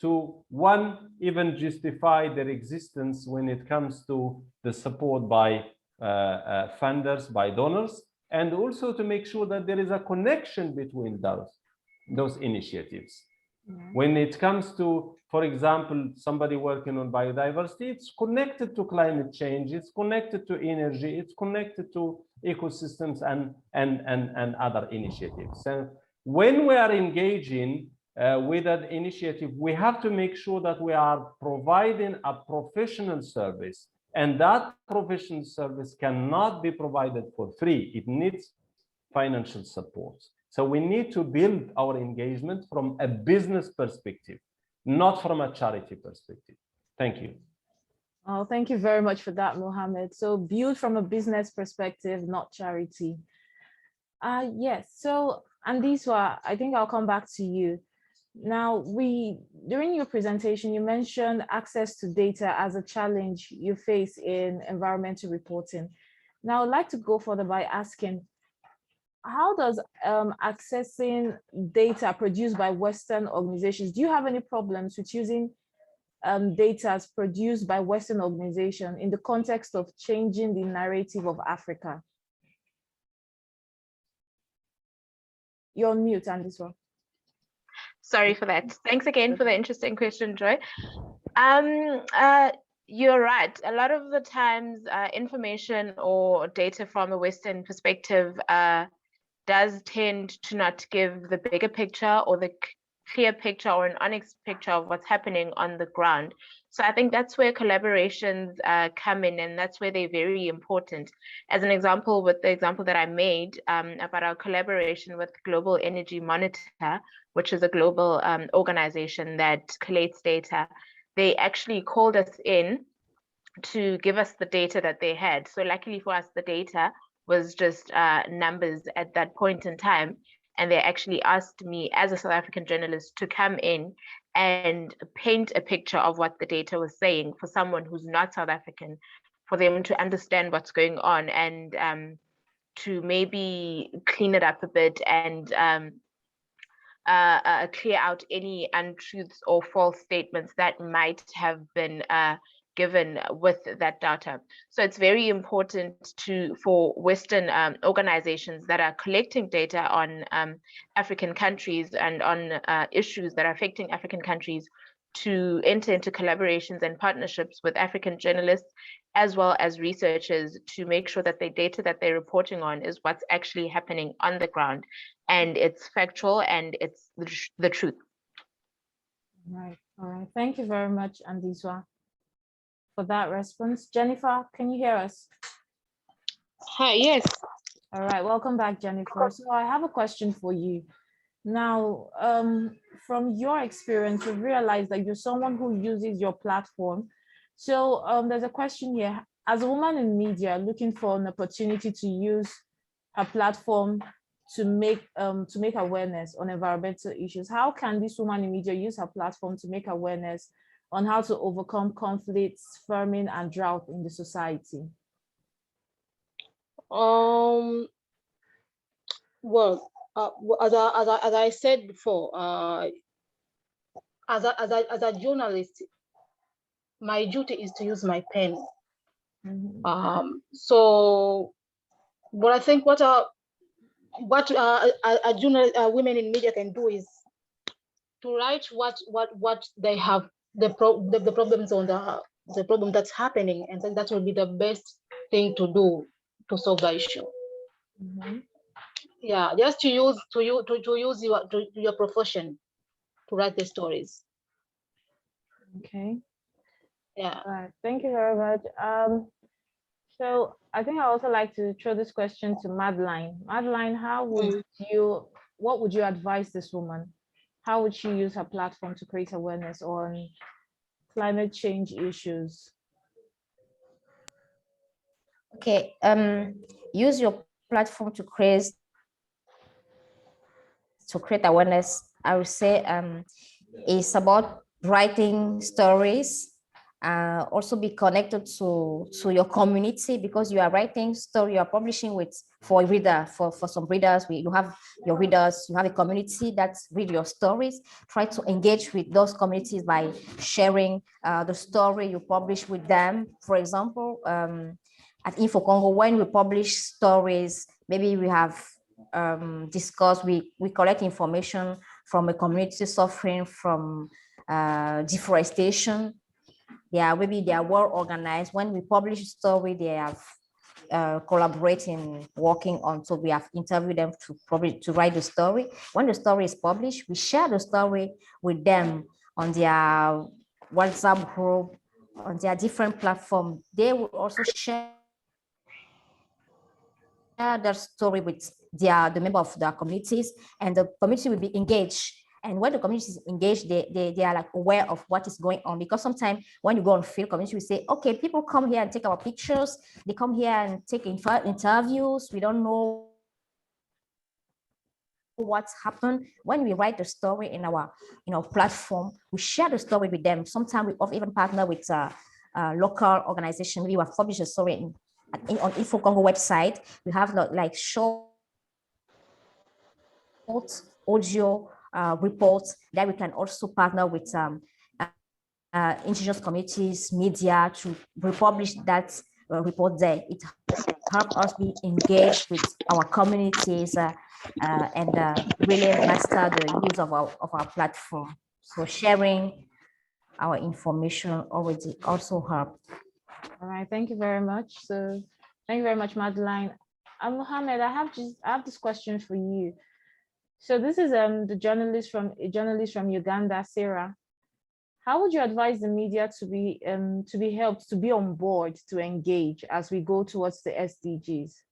to, one, even justify their existence when it comes to the support by funders, by donors, and also to make sure that there is a connection between those initiatives. When it comes to, for example, somebody working on biodiversity, it's connected to climate change, it's connected to energy, it's connected to ecosystems and other initiatives. So when we are engaging with an initiative, we have to make sure that we are providing a professional service, and that professional service cannot be provided for free. It needs financial support. So we need to build our engagement from a business perspective, not from a charity perspective. Thank you. Oh, thank you very much for that, Mohammed. So build from a business perspective, not charity. Yes, so Andiswa, I think I'll come back to you. Now, during your presentation, you mentioned access to data as a challenge you face in environmental reporting. Now, I'd like to go further by asking, how does accessing data produced by Western organizations, do you have any problems with using data produced by Western organizations in the context of changing the narrative of Africa? You're on mute, Andiswa. Sorry for that. Thanks again for the interesting question, Joy. You're right. A lot of the times, information or data from a Western perspective does tend to not give the bigger picture or the clear picture or an honest picture of what's happening on the ground. So I think that's where collaborations come in, and that's where they're very important. As an example, with the example that I made about our collaboration with Global Energy Monitor, which is a global organization that collates data, they actually called us in to give us the data that they had. So luckily for us, the data was just numbers at that point in time. And they actually asked me as a South African journalist to come in and paint a picture of what the data was saying for someone who's not South African for them to understand what's going on and to maybe clean it up a bit and clear out any untruths or false statements that might have been given with that data. So it's very important for Western organizations that are collecting data on African countries and on issues that are affecting African countries to enter into collaborations and partnerships with African journalists as well as researchers to make sure that the data that they're reporting on is what's actually happening on the ground and it's factual and it's the truth. Right. All right. Thank you very much, Andiswa, for that response. Jenifer, can you hear us? Hi, yes. All right. Welcome back, Jenifer. So I have a question for you. Now, from your experience, you've realized that you're someone who uses your platform. So there's a question here. As a woman in media looking for an opportunity to use her platform to make awareness on environmental issues, how can this woman in media use her platform to make awareness on how to overcome conflicts, famine, and drought in the society? Well, as I said before, as a journalist, my duty is to use my pen. Mm-hmm. So, but I think what women in media can do is to write what they have, the problems on the problem that's happening, and then that will be the best thing to do to solve the issue. Mm-hmm. Yeah, just to use your profession to write the stories. Okay. Yeah. All right. Thank you very much. So I think I also like to throw this question to Madeleine. Madeleine, what would you advise this woman? How would she use her platform to create awareness on climate change issues? Okay, use your platform to create awareness. I would say it's about writing stories. Also be connected to your community, because you are writing story, you are publishing for a reader, for some readers. You have your readers, you have a community that read your stories. Try to engage with those communities by sharing the story you publish with them. For example, at Info Congo, when we publish stories, maybe we have discussed, we collect information from a community suffering from deforestation. Maybe they are well organized. When we publish a story, they have collaborating, working on. So we have interviewed them to write the story. When the story is published, we share the story with them on their WhatsApp group, on their different platforms. They will also share their story with the member of their communities, and the community will be engaged. And when the community is engaged, they are like aware of what is going on. Because sometimes when you go on field, community will say, okay, people come here and take our pictures. They come here and take interviews. We don't know what's happened. When we write the story in our platform, we share the story with them. Sometimes we even partner with a local organization. We have published a story on Info Congo website. We have like short audio reports that we can also partner with indigenous communities, media to republish that report there. It helps us be engaged with our communities and really master the use of our platform. So sharing our information already also helps. All right, thank you very much. So thank you very much, Madeleine. Mohammed, I have this question for you. So this is a journalist from Uganda, Sarah. How would you advise the media to be helped to be on board, to engage as we go towards the SDGs?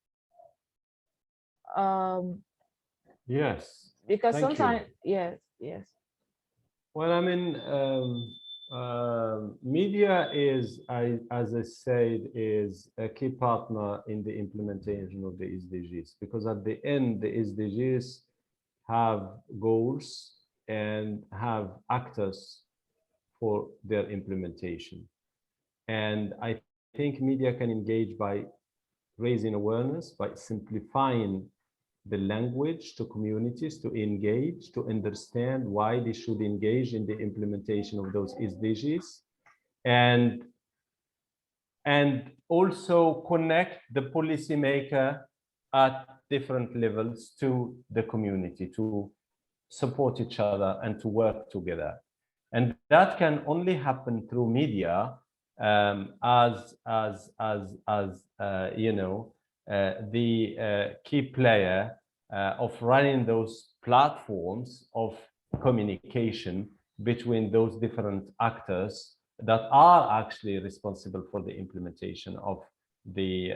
Yes. Because sometimes, yes. Well, I mean, media is, as I said, is a key partner in the implementation of the SDGs, because at the end, the SDGs have goals and have actors for their implementation. And I think media can engage by raising awareness, by simplifying the language to communities to engage, to understand why they should engage in the implementation of those SDGs, and also connect the policymaker at different levels to the community to support each other and to work together. And that can only happen through media, as you know, the key player of running those platforms of communication between those different actors that are actually responsible for the implementation of the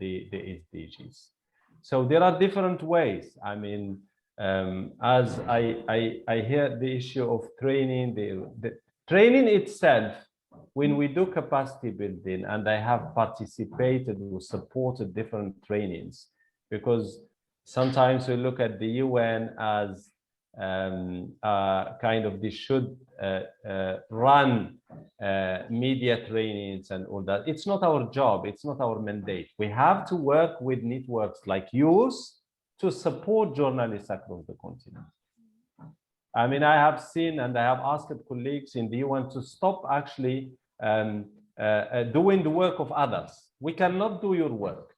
SDGs. So there are different ways. I mean, as I hear the issue of training, the training itself, when we do capacity building, and I have participated or supported different trainings, because sometimes we look at the UN as kind of they should run media trainings and all that. It's not our job, it's not our mandate. We have to work with networks like yours to support journalists across the continent. I mean, I have seen and I have asked colleagues in the UN to stop actually doing the work of others. We cannot do your work.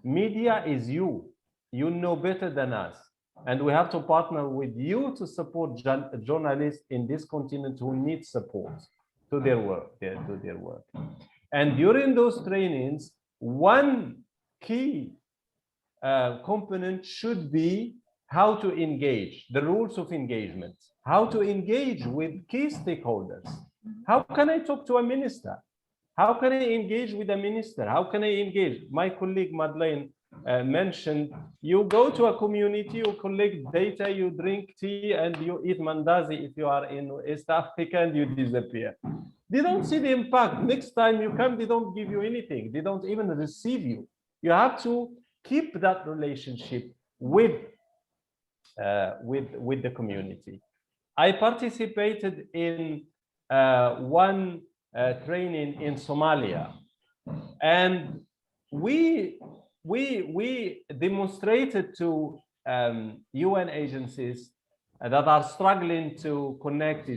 Media is you. You know better than us. And we have to partner with you to support journalists in this continent who need support to their work. And during those trainings, one key component should be how to engage, the rules of engagement, how to engage with key stakeholders. How can I talk to a minister? How can I engage with a minister? How can I engage? My colleague Madeleine mentioned, you go to a community, you collect data, you drink tea, and you eat mandazi if you are in East Africa, and you disappear. They don't see the impact. Next time you come, they don't give you anything. They don't even receive you. You have to keep that relationship with the community. I participated in one training in Somalia, and we demonstrated to UN agencies that are struggling to connect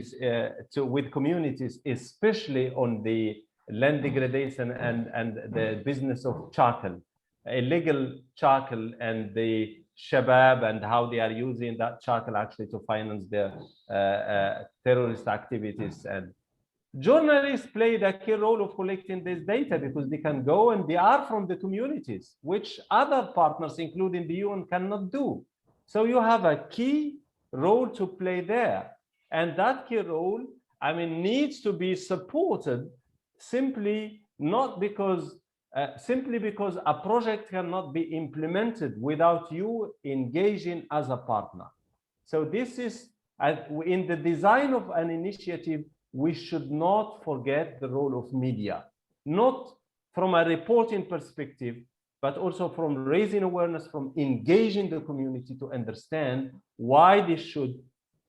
with communities, especially on the land degradation and the business of charcoal, illegal charcoal, and the Shabab, and how they are using that charcoal actually to finance their terrorist activities. And journalists played a key role of collecting this data, because they can go and they are from the communities, which other partners, including the UN, cannot do. So you have a key role to play there. And that key role, I mean, needs to be supported simply because a project cannot be implemented without you engaging as a partner. So this is, in the design of an initiative, we should not forget the role of media, not from a reporting perspective, but also from raising awareness, from engaging the community to understand why they should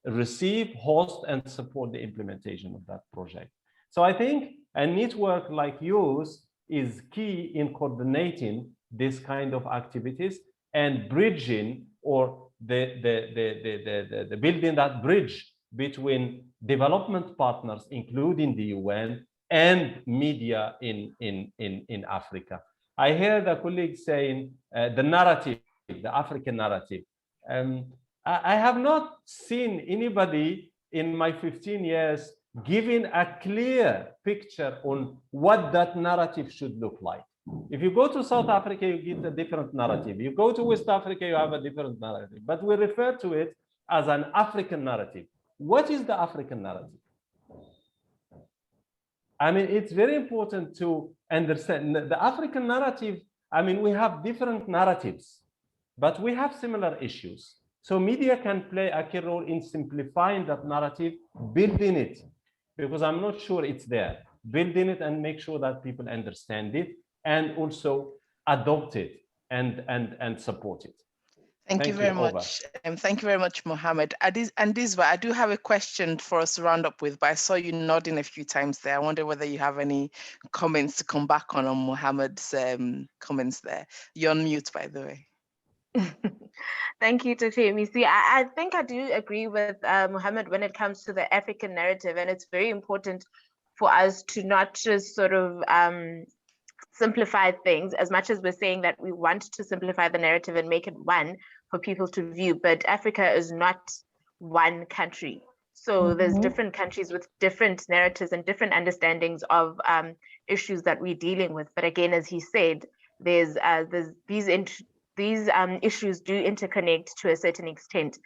receive, host, and support the implementation of that project. So I think a network like yours is key in coordinating this kind of activities and bridging, or the building that bridge between development partners, including the UN, and media in Africa. I hear the colleagues saying the narrative, the African narrative. I have not seen anybody in my 15 years giving a clear picture on what that narrative should look like. If you go to South Africa, you get a different narrative. You go to West Africa, you have a different narrative. But we refer to it as an African narrative. What is the African narrative? I mean, it's very important to understand the African narrative. I mean, we have different narratives, but we have similar issues. So media can play a key role in simplifying that narrative, building it, because I'm not sure it's there, building it and make sure that people understand it and also adopt it and support it. Thank you very much. Thank you very much, Mohammed. Andiswa, I do have a question for us to round up with, but I saw you nodding a few times there. I wonder whether you have any comments to come back on Mohammed's comments there. You're on mute, by the way. Thank you, Takemisi. I think I do agree with Mohammed when it comes to the African narrative, and it's very important for us to not just sort of simplify things, as much as we're saying that we want to simplify the narrative and make it one for people to view, but Africa is not one country. So there's different countries with different narratives and different understandings of issues that we're dealing with. But again, as he said, there's these issues do interconnect to a certain extent.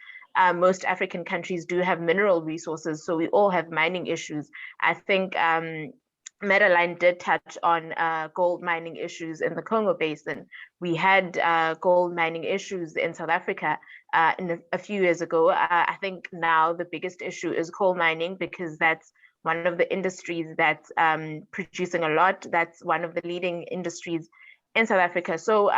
Most African countries do have mineral resources, so we all have mining issues. I think Madeleine did touch on gold mining issues in the Congo Basin. We had gold mining issues in South Africa a few years ago. I think now the biggest issue is coal mining, because that's one of the industries that's producing a lot. That's one of the leading industries in South Africa. So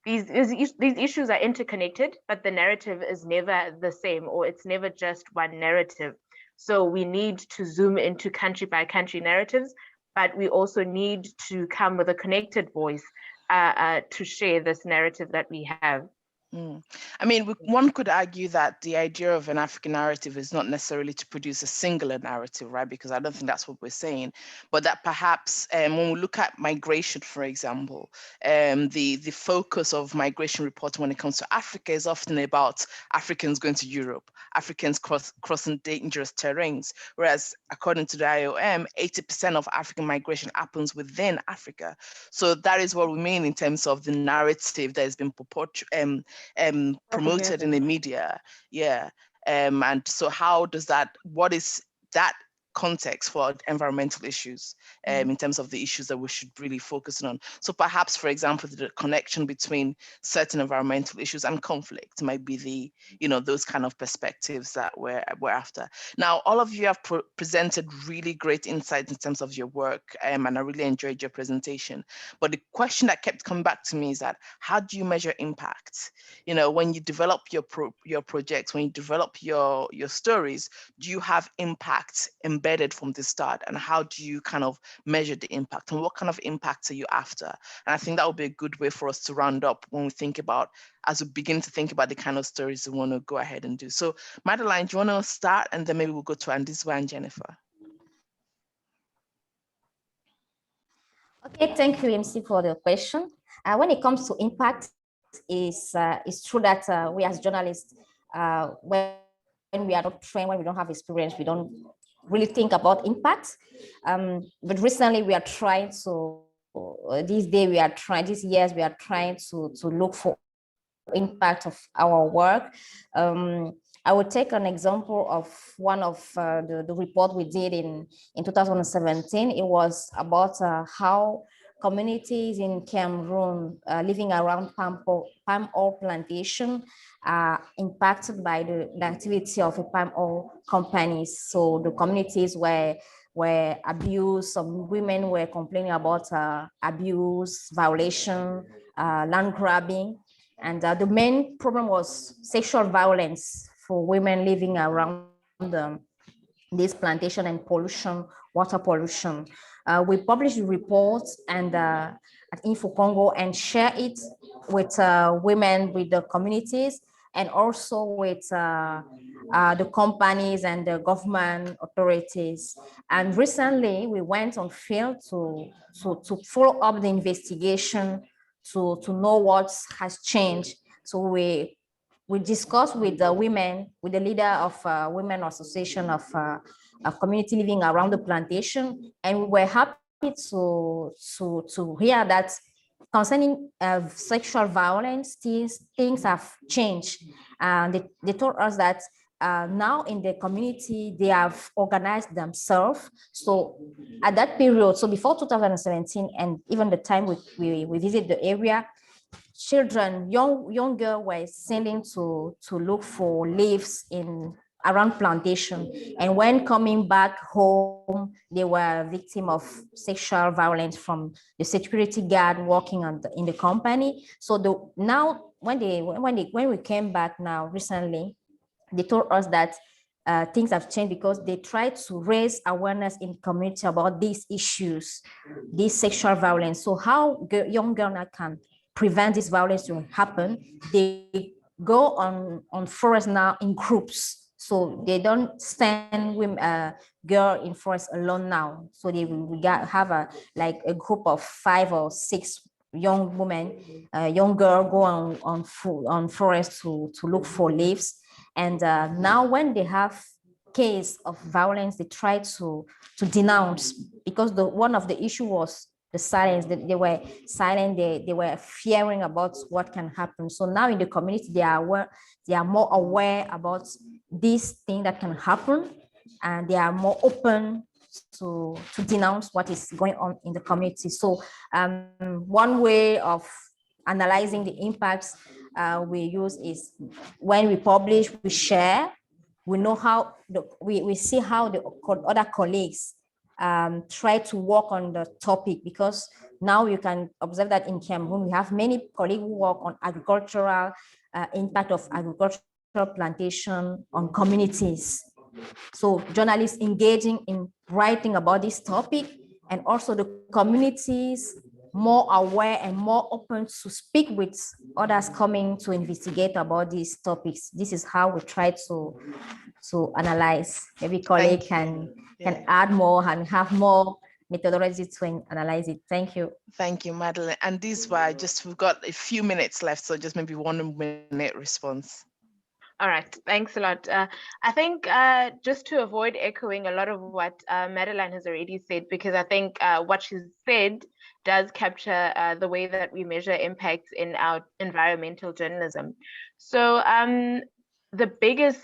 these issues are interconnected, but the narrative is never the same, or it's never just one narrative. So we need to zoom into country by country narratives, but we also need to come with a connected voice to share this narrative that we have. I mean, one could argue that the idea of an African narrative is not necessarily to produce a singular narrative, right? Because I don't think that's what we're saying, but that perhaps when we look at migration, for example, the focus of migration reporting when it comes to Africa is often about Africans going to Europe, Africans crossing dangerous terrains, whereas according to the IOM, 80% of African migration happens within Africa. So that is what we mean in terms of the narrative that has been promoted in the media. And so how does that, what is that context for environmental issues in terms of the issues that we should really focus on? So perhaps, for example, the connection between certain environmental issues and conflict might be the, those kind of perspectives that we're after. Now, all of you have presented really great insights in terms of your work, and I really enjoyed your presentation. But the question that kept coming back to me is that, how do you measure impact? When you develop your projects, when you develop your stories, do you have impact embedded from the start, and how do you kind of measure the impact, and what kind of impact are you after? And I think that would be a good way for us to round up when we think about, as we begin to think about the kind of stories we want to go ahead and do. So Madeleine, do you want to start, and then maybe we'll go to Andiswa and Jenifer? Okay, thank you, MC, for the question. When it comes to impact, it's true that we as journalists, when we are not trained, when we don't have experience, we don't really think about impact. But recently we are trying to, these years we are trying to look for impact of our work. I would take an example of one of the report we did in 2017. It was about how communities in Cameroon living around palm oil plantation are impacted by the activity of palm oil companies. So the communities were abused. Some women were complaining about abuse, violation, land grabbing. And the main problem was sexual violence for women living around this plantation, and pollution, water pollution. We published reports and at Info Congo and share it with women, with the communities, and also with the companies and the government authorities. And recently we went on field to follow up the investigation, to know what has changed. So we discussed with the women, with the leader of Women Association of community living around the plantation, and we were happy to hear that concerning sexual violence, things have changed. They told us that now in the community, they have organized themselves. So at that period, so before 2017, and even the time we visit the area, children, young girls were sending to look for leaves around plantation, and when coming back home, they were victim of sexual violence from the security guard working in the company. So now when we came back now recently, they told us that things have changed because they tried to raise awareness in the community about these issues, this sexual violence. So how young girls can prevent this violence to happen? They go on forest now in groups. So they don't stand with a girl in forest alone now. So they will have a group of 5 or 6 young women, young girl go on forest to look for leaves. And now when they have case of violence, they try to denounce, because one of the issue was the silence. They were silent, they were fearing about what can happen. So now in the community, they are more aware about this thing that can happen, and they are more open to denounce what is going on in the community. So one way of analyzing the impacts we use is when we publish, we share, we know how we see how the other colleagues try to work on the topic, because now you can observe that in Cameroon, we have many colleagues who work on agricultural impact of agricultural plantation on communities. So journalists engaging in writing about this topic, and also the communities more aware and more open to speak with others coming to investigate about these topics. This is how we try to analyze. Maybe colleague can add more and have more methodology to analyze it. Thank you. Thank you, Madeleine. And Andiswa, we've got a few minutes left, so just maybe 1 minute response. All right, thanks a lot. I think just to avoid echoing a lot of what Madeleine has already said, because I think what she's said does capture the way that we measure impacts in our environmental journalism. So the biggest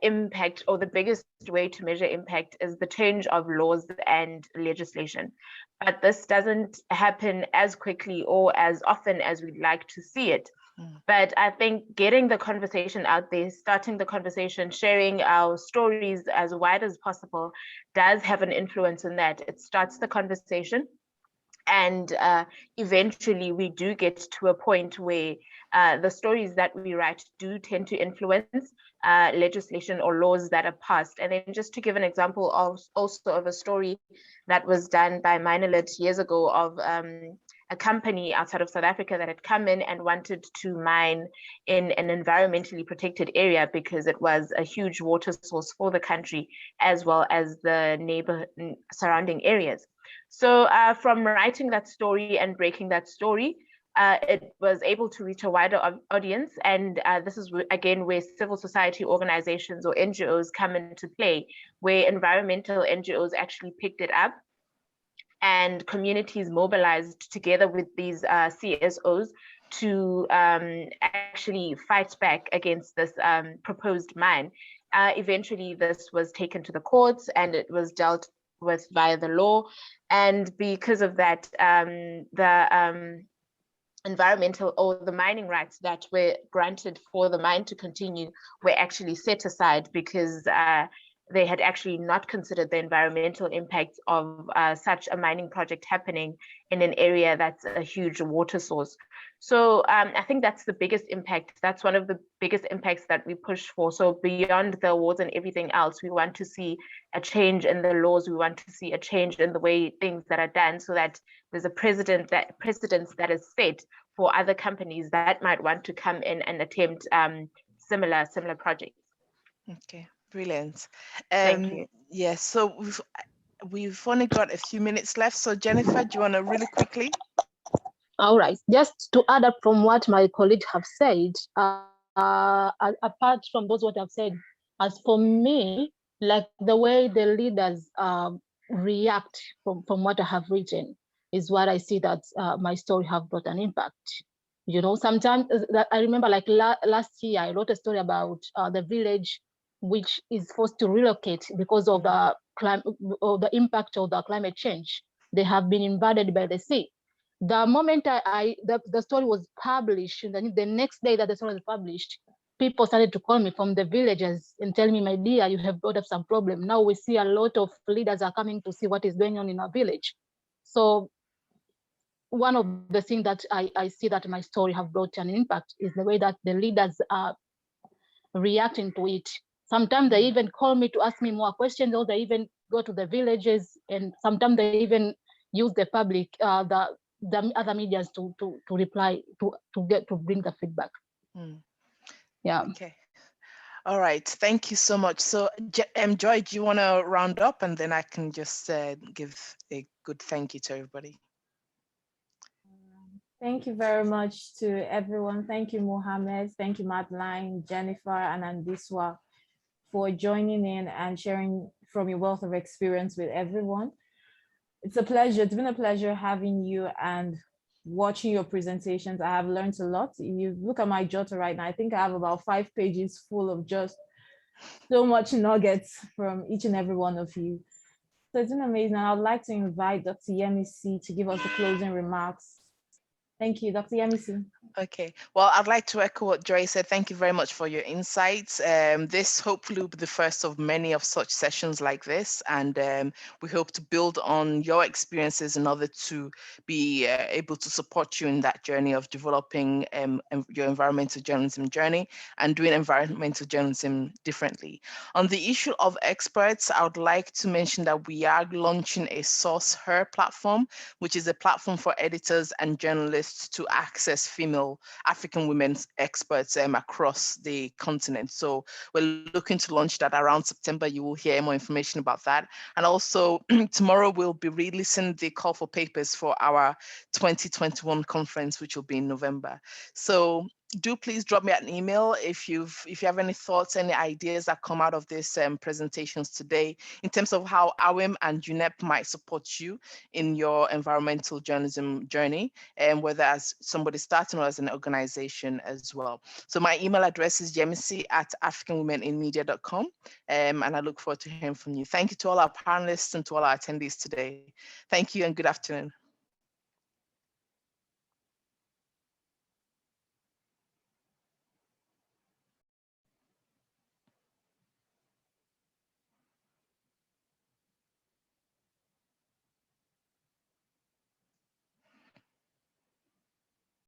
impact, or the biggest way to measure impact, is the change of laws and legislation. But this doesn't happen as quickly or as often as we'd like to see it. But I think getting the conversation out there, starting the conversation, sharing our stories as wide as possible does have an influence in that. It starts the conversation, and eventually we do get to a point where the stories that we write do tend to influence legislation or laws that are passed. And then just to give an example also of a story that was done by Manolit years ago of a company outside of South Africa that had come in and wanted to mine in an environmentally protected area because it was a huge water source for the country as well as the surrounding areas. So from writing that story and breaking that story, it was able to reach a wider audience. And this is, again, where civil society organizations or NGOs come into play, where environmental NGOs actually picked it up, and communities mobilized together with these CSOs to actually fight back against this proposed mine. Eventually, this was taken to the courts and it was dealt with via the law. And because of that, the environmental or the mining rights that were granted for the mine to continue were actually set aside because they had actually not considered the environmental impact of such a mining project happening in an area that's a huge water source. So I think that's the biggest impact. That's one of the biggest impacts that we push for. So beyond the awards and everything else, we want to see a change in the laws. We want to see a change in the way things that are done, so that there's a precedence that is set for other companies that might want to come in and attempt similar projects. Okay. Brilliant. Thank you. Yes, so we've only got a few minutes left. So Jenifer, do you want to really quickly? All right, just to add up from what my colleagues have said, apart from those what I've said, as for me, like the way the leaders react from what I have written is what I see that my story have brought an impact. You know, sometimes I remember like last year, I wrote a story about the village which is forced to relocate because of the impact of the climate change. They have been invaded by the sea. The moment the story was published, and the next day that the story was published, people started to call me from the villages and tell me, my dear, you have brought up some problem. Now we see a lot of leaders are coming to see what is going on in our village. So one of the things that I see that my story have brought an impact is the way that the leaders are reacting to it. Sometimes they even call me to ask me more questions, or they even go to the villages, and sometimes they even use the public, the other medias to reply, to bring the feedback. Yeah. Okay. All right. Thank you so much. So, Joy, do you want to round up, and then I can just give a good thank you to everybody. Thank you very much to everyone. Thank you, Mohammed. Thank you, Madeleine, Jenifer, and Andiswa, for joining in and sharing from your wealth of experience with everyone. It's a pleasure. It's been a pleasure having you and watching your presentations. I have learned a lot. You look at my jotter right now, I think I have about 5 pages full of just so much nuggets from each and every one of you. So it's been amazing. I'd like to invite Dr. Yemisi to give us the closing remarks. Thank you, Dr. Yemisi. Okay, well, I'd like to echo what Joy said. Thank you very much for your insights. This hopefully will be the first of many of such sessions like this, and we hope to build on your experiences in order to be able to support you in that journey of developing your environmental journalism journey and doing environmental journalism differently. On the issue of experts, I would like to mention that we are launching a Source Her platform, which is a platform for editors and journalists to access female African women's experts across the continent. So we're looking to launch that around September. You will hear more information about that. And also tomorrow we'll be releasing the call for papers for our 2021 conference, which will be in November. So do please drop me an email if you have any thoughts, any ideas that come out of this presentations today in terms of how AWiM and UNEP might support you in your environmental journalism journey, and whether as somebody starting or as an organization as well. So my email address is yemisi@africanwomeninmedia.com, and I look forward to hearing from you. Thank you to all our panelists and to all our attendees today. Thank you and good afternoon.